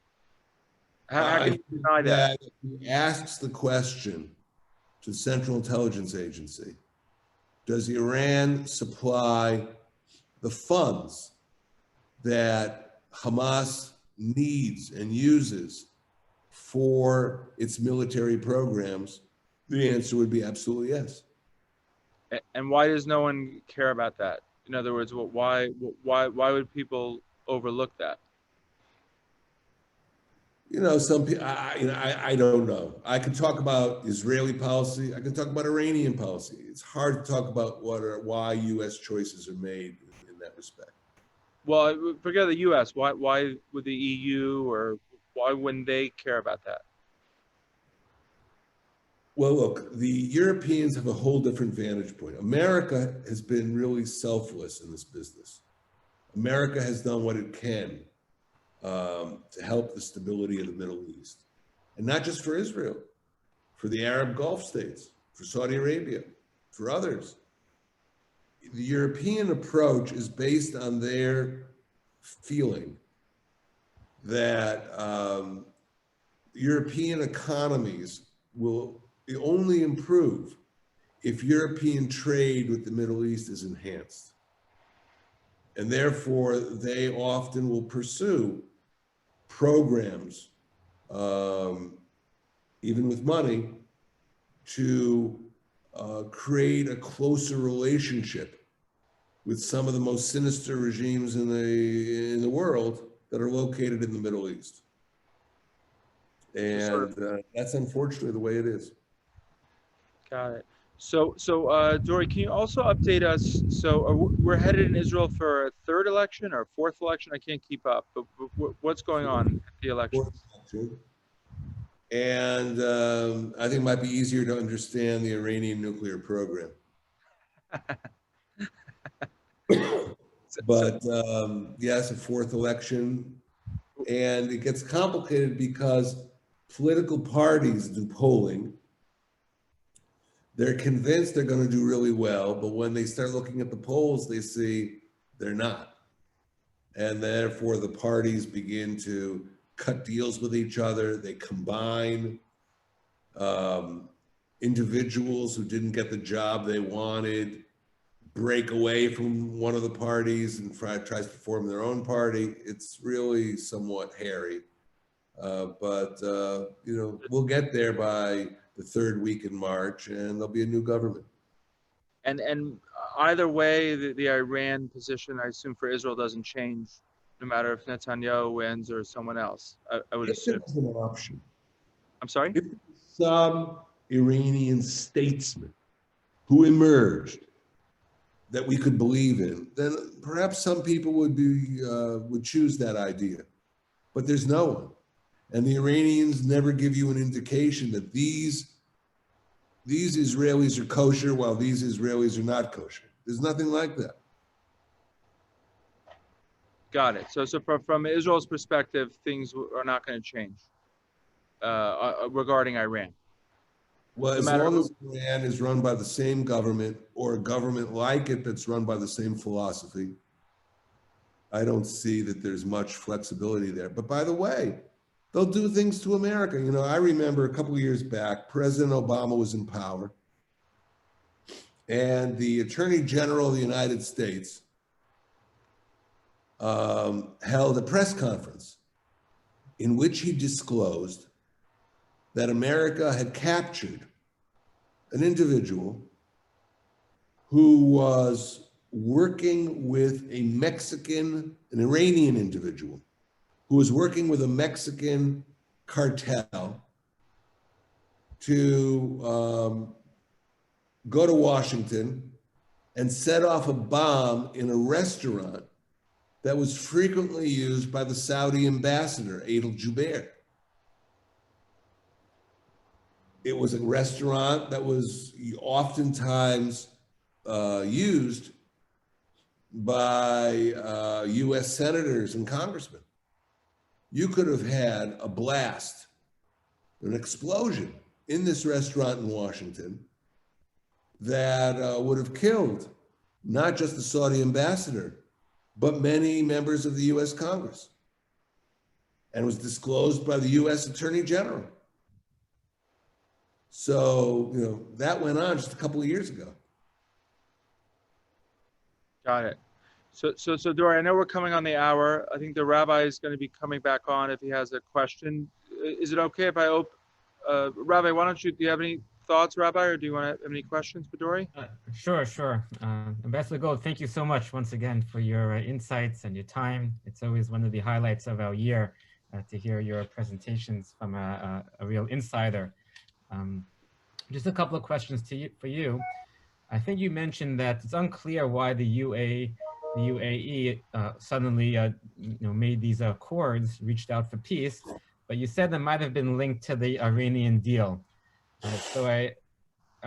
How can you deny that? He asks the question to the Central Intelligence Agency, does Iran supply the funds that Hamas needs and uses for its military programs? The answer would be absolutely yes. And why does no one care about that? In other words, why would people overlook that? Some people, I don't know. I can talk about Israeli policy. I can talk about Iranian policy. It's hard to talk about why U.S. choices are made in that respect. Well, forget the U.S. Why would the EU, or why wouldn't they care about that? Well, look, the Europeans have a whole different vantage point. America has been really selfless in this business. America has done what it can to help the stability of the Middle East. And not just for Israel, for the Arab Gulf states, for Saudi Arabia, for others. The European approach is based on their feeling that European economies will only improve if European trade with the Middle East is enhanced. And therefore, they often will pursue programs, even with money, to create a closer relationship with some of the most sinister regimes in the world that are located in the Middle East. And that's unfortunately the way it is. Got it. So Dore, can you also update us? So we're headed in Israel for a third election or fourth election? I can't keep up, but what's going on at the elections? And I think it might be easier to understand the Iranian nuclear program. But yes, a fourth election. And it gets complicated because political parties do polling. They're convinced they're going to do really well, but when they start looking at the polls, they see they're not. And therefore, the parties begin to cut deals with each other. They combine individuals who didn't get the job they wanted, break away from one of the parties and tries to form their own party. It's really somewhat hairy. But we'll get there by the third week in March, and there'll be a new government. And either way, the Iran position, I assume, for Israel doesn't change, no matter if Netanyahu wins or someone else. I would If assume. there's an option, I'm sorry? if some Iranian statesman who emerged that we could believe in, then perhaps some people would choose that idea. But there's no one. And the Iranians never give you an indication that these Israelis are kosher while these Israelis are not kosher. There's nothing like that. Got it. So from Israel's perspective, things are not going to change regarding Iran. Well, No as matter long who- as Iran is run by the same government or a government like it that's run by the same philosophy, I don't see that there's much flexibility there. But by the way, they'll do things to America. You know, I remember a couple of years back, President Obama was in power, and the Attorney General of the United States held a press conference in which he disclosed that America had captured an individual who was working with an Iranian individual who was working with a Mexican cartel to go to Washington and set off a bomb in a restaurant that was frequently used by the Saudi ambassador, Adel Jubeir. It was a restaurant that was oftentimes used by US senators and congressmen. You could have had a blast, an explosion in this restaurant in Washington that would have killed not just the Saudi ambassador, but many members of the US Congress, and was disclosed by the US Attorney General. So, you know, that went on just a couple of years ago. Got it. So Dore, I know we're coming on the hour. I think the rabbi is going to be coming back on if he has a question. Is it okay if I Rabbi, do you have any thoughts, Rabbi, or do you want to have any questions for Dore? Sure. Ambassador Gold, thank you so much once again for your insights and your time. It's always one of the highlights of our year to hear your presentations from a real insider. Just a couple of questions for you. I think you mentioned that it's unclear why the UAE suddenly made these accords, reached out for peace, but you said that might have been linked to the Iranian deal. So I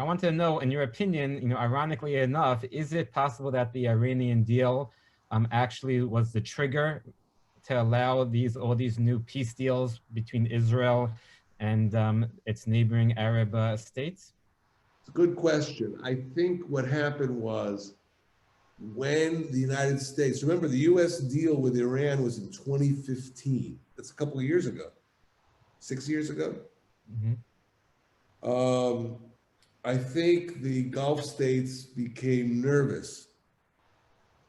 want to know, in your opinion, ironically enough, is it possible that the Iranian deal actually was the trigger to allow all these new peace deals between Israel and its neighboring Arab states? It's a good question. I think what happened was when the United States, remember the US deal with Iran was in 2015. That's a couple of years ago, 6 years ago. Mm-hmm. I think the Gulf states became nervous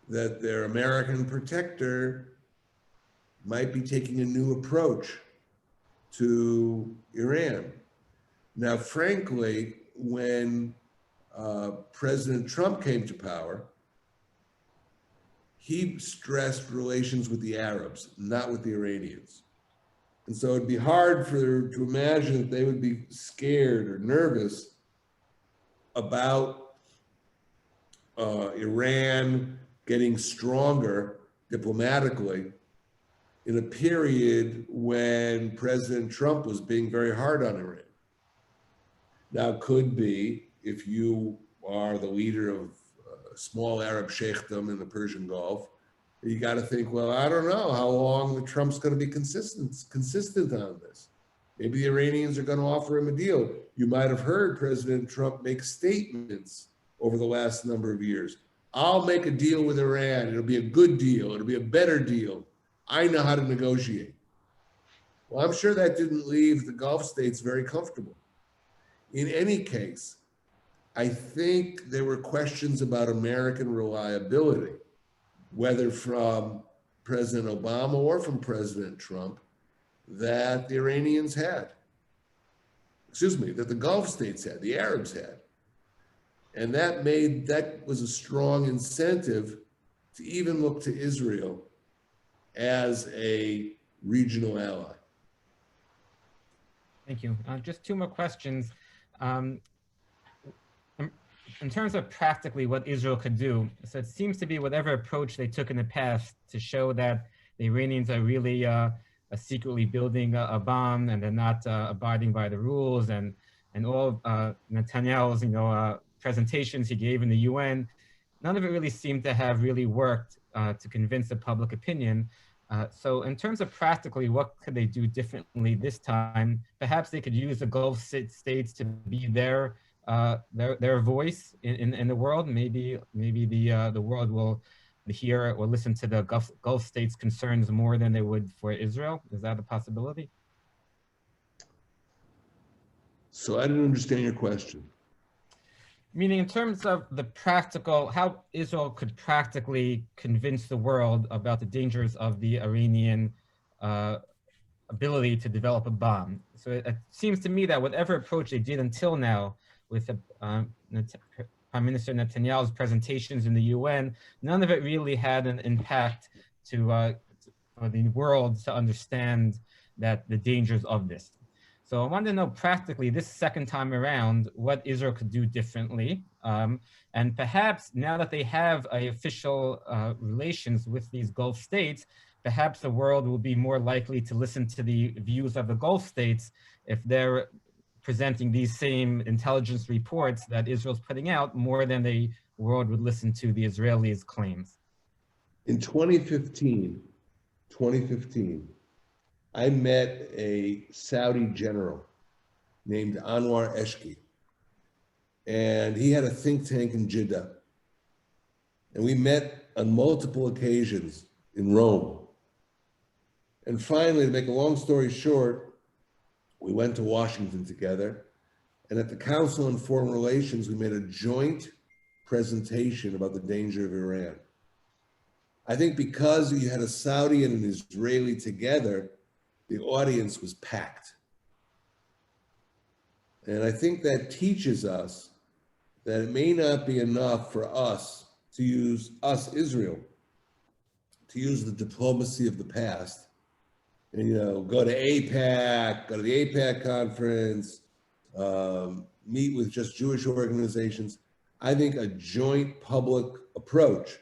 that their American protector might be taking a new approach to Iran. Now, frankly, when President Trump came to power, he stressed relations with the Arabs, not with the Iranians. And so it'd be hard to imagine that they would be scared or nervous about Iran getting stronger diplomatically in a period when President Trump was being very hard on Iran. Now, it could be if you are the leader of a small Arab sheikhdom in the Persian Gulf, you got to think, well, I don't know how long Trump's going to be consistent on this. Maybe the Iranians are going to offer him a deal. You might have heard President Trump make statements over the last number of years. I'll make a deal with Iran. It'll be a good deal. It'll be a better deal. I know how to negotiate. Well, I'm sure that didn't leave the Gulf states very comfortable. In any case, I think there were questions about American reliability, whether from President Obama or from President Trump, that the Iranians had. that the Gulf states had, the Arabs had. And that was a strong incentive to even look to Israel as a regional ally. Thank you. Just two more questions. In terms of practically what Israel could do, so it seems to be whatever approach they took in the past to show that the Iranians are really secretly building a bomb and they're not abiding by the rules, and all Netanyahu's presentations he gave in the UN, none of it really seemed to have really worked to convince the public opinion. So in terms of practically, what could they do differently this time? Perhaps they could use the Gulf states to be their voice in the world. Maybe the world will hear or listen to the Gulf states' concerns more than they would for Israel. Is that a possibility? So I didn't understand your question. Meaning in terms of the practical, how Israel could practically convince the world about the dangers of the Iranian ability to develop a bomb. So it seems to me that whatever approach they did until now with Prime Minister Netanyahu's presentations in the UN, none of it really had an impact for the world to understand that the dangers of this. So I wanted to know practically this second time around what Israel could do differently. And perhaps now that they have official relations with these Gulf states, perhaps the world will be more likely to listen to the views of the Gulf states if they're presenting these same intelligence reports that Israel's putting out more than the world would listen to the Israelis' claims. In 2015, I met a Saudi general named Anwar Eshki, and he had a think tank in Jeddah. And we met on multiple occasions in Rome. And finally, to make a long story short, we went to Washington together. And at the Council on Foreign Relations, we made a joint presentation about the danger of Iran. I think because you had a Saudi and an Israeli together, the audience was packed. And I think that teaches us that it may not be enough for us to use Israel, to use the diplomacy of the past and, go to AIPAC, go to the AIPAC conference, meet with just Jewish organizations. I think a joint public approach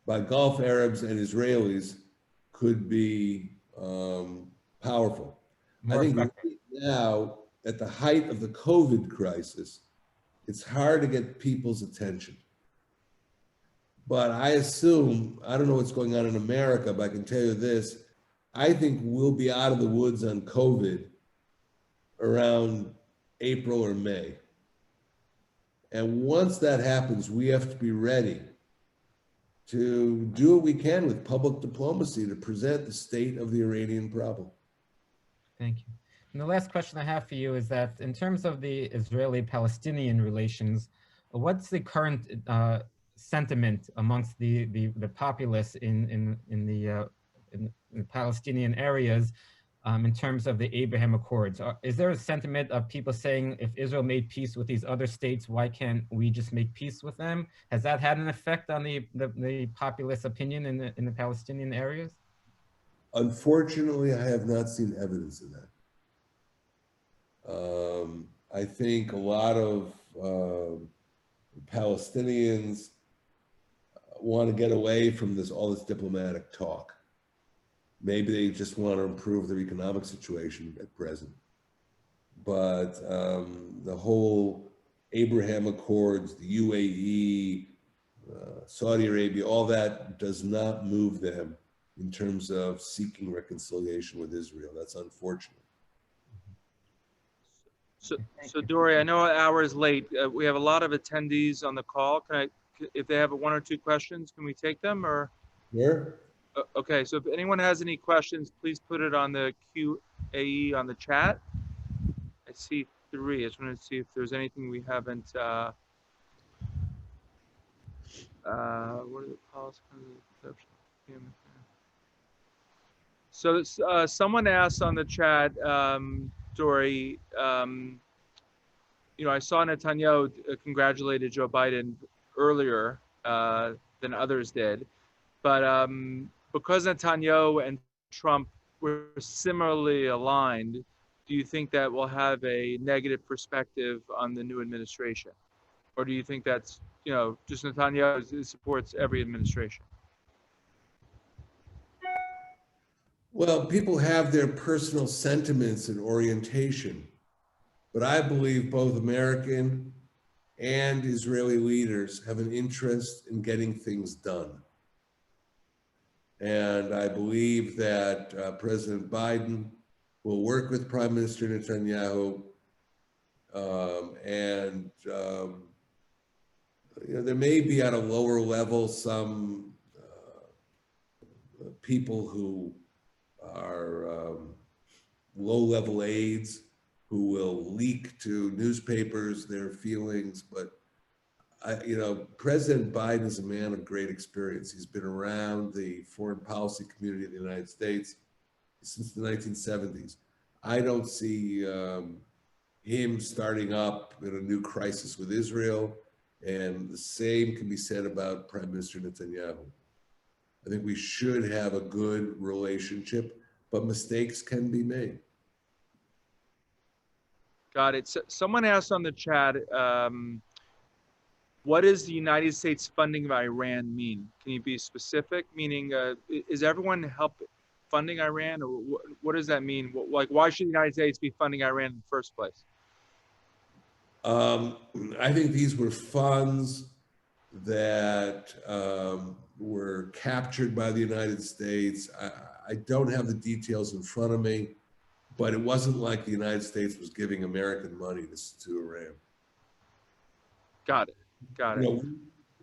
by Gulf Arabs and Israelis could be powerful. I think right now, at the height of the COVID crisis, it's hard to get people's attention. But I assume, I don't know what's going on in America, but I can tell you this, I think we'll be out of the woods on COVID around April or May. And once that happens, we have to be ready to do what we can with public diplomacy to present the state of the Iranian problem. Thank you. And the last question I have for you is that in terms of the Israeli-Palestinian relations, what's the current sentiment amongst the populace in the Palestinian areas in terms of the Abraham Accords? Is there a sentiment of people saying if Israel made peace with these other states, why can't we just make peace with them? Has that had an effect on the populace opinion in the Palestinian areas? Unfortunately, I have not seen evidence of that. I think a lot of Palestinians want to get away from all this diplomatic talk. Maybe they just want to improve their economic situation at present. But the whole Abraham Accords, the UAE, Saudi Arabia, all that does not move them in terms of seeking reconciliation with Israel. That's unfortunate. So Dore, I know an hour is late. We have a lot of attendees on the call. If they have one or two questions, can we take them or? Sure. Okay, so if anyone has any questions, please put it on the QAE on the chat. I see 3. I just wanted to see if there's anything we haven't. What are the policy? So someone asked on the chat, Dore, I saw Netanyahu congratulated Joe Biden earlier than others did, but because Netanyahu and Trump were similarly aligned, do you think that will have a negative perspective on the new administration? Or do you think that's, just Netanyahu supports every administration? Well, people have their personal sentiments and orientation, but I believe both American and Israeli leaders have an interest in getting things done. And I believe that President Biden will work with Prime Minister Netanyahu, there may be at a lower level some people who are low-level aides who will leak to newspapers their feelings, but President Biden is a man of great experience. He's been around the foreign policy community of the United States since the 1970s. I don't see him starting up in a new crisis with Israel, and the same can be said about Prime Minister Netanyahu. I think we should have a good relationship, but mistakes can be made. Got it. So someone asked on the chat, what does the United States funding of Iran mean? Can you be specific? Meaning, is everyone funding Iran, or what does that mean? Like, why should the United States be funding Iran in the first place? I think these were funds that were captured by the United States. I don't have the details in front of me, but it wasn't like the United States was giving American money to Iran. Got it. Got it.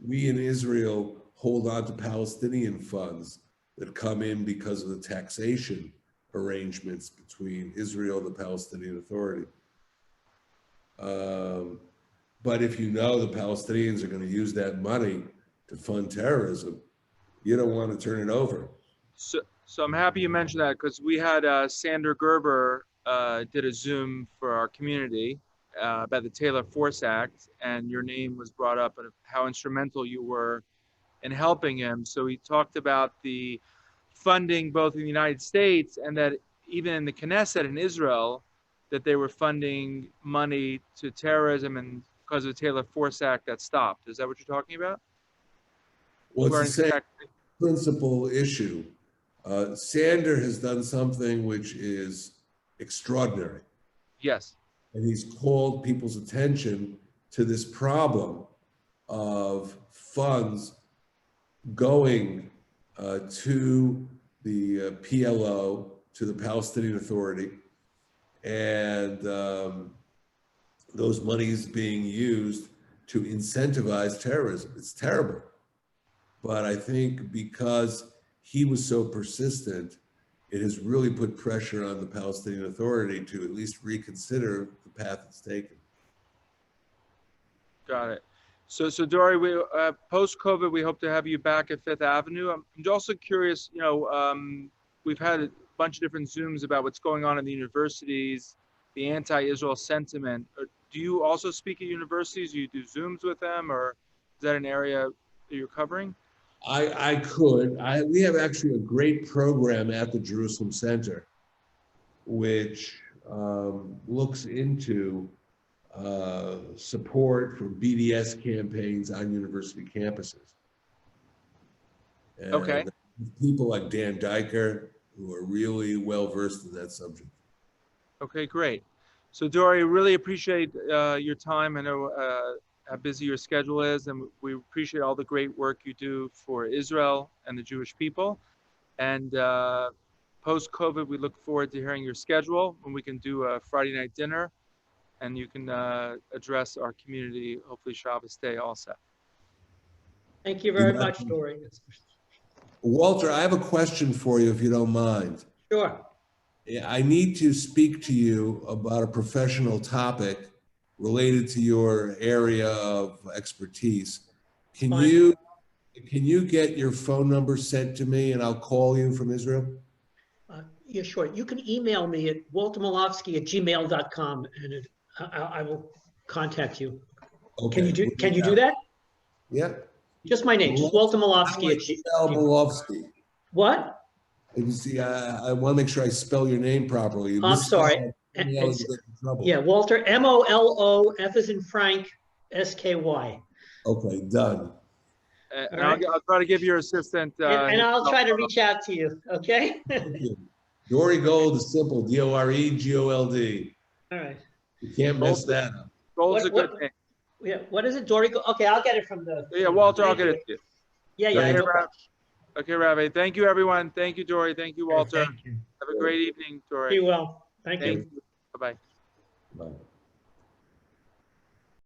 We in Israel hold on to Palestinian funds that come in because of the taxation arrangements between Israel and the Palestinian Authority. But if you know the Palestinians are going to use that money to fund terrorism, you don't want to turn it over. So I'm happy you mentioned that, because we had Sander Gerber did a Zoom for our community about the Taylor Force Act, and your name was brought up and how instrumental you were in helping him. So he talked about the funding both in the United States and that even in the Knesset in Israel, that they were funding money to terrorism, and because of the Taylor Force Act that stopped. Is that what you're talking about? Well, it's the same principal issue. Sander has done something which is extraordinary. Yes. And he's called people's attention to this problem of funds going to the PLO, to the Palestinian Authority, and those monies being used to incentivize terrorism. It's terrible. But I think because he was so persistent, it has really put pressure on the Palestinian Authority to at least reconsider the path it's taken. Got it. So Dore, we post-COVID, we hope to have you back at Fifth Avenue. I'm also curious, we've had a bunch of different Zooms about what's going on in the universities, the anti-Israel sentiment. Do you also speak at universities? Do you do Zooms with them, or is that an area that you're covering? I could. We have actually a great program at the Jerusalem Center, which looks into support for BDS campaigns on university campuses. And okay. People like Dan Diker, who are really well versed in that subject. Okay, great. So Dore, really appreciate your time. I know how busy your schedule is, and we appreciate all the great work you do for Israel and the Jewish people. And post-COVID, we look forward to hearing your schedule when we can do a Friday night dinner, and you can address our community, hopefully Shabbos Day also. Thank you very much, Dore. Walter, I have a question for you, if you don't mind. Sure. I need to speak to you about a professional topic related to your area of expertise. Can you get your phone number sent to me and I'll call you from Israel? Yeah, sure. You can email me at waltermolofsky@gmail.com and I will contact you. Okay. Can you do that? Yeah. Just my name, just Walter Molofsky at Spell Molofsky. What? You see, I want to make sure I spell your name properly. You I'm misspell sorry. it, email it, you get in trouble. Yeah, Walter, Molof as in Frank, SKY. Okay, done. And All right. I'll try to give your assistant. And I'll try to reach out to you, okay? Thank you. Dore Gold is simple, DOREGOLD. All right. You can't mess that up. Gold's a good name. Yeah, what is it, Dore? Okay, I'll get it from the. Yeah, Walter, I'll Thank get you. it to you. Yeah, Okay, no problem. Okay, Rabbi. Thank you, everyone. Thank you, Dore. Thank you, Walter. Thank you. Have a great evening, Dore. Be well. Thank you. Thank you. Bye-bye. Bye.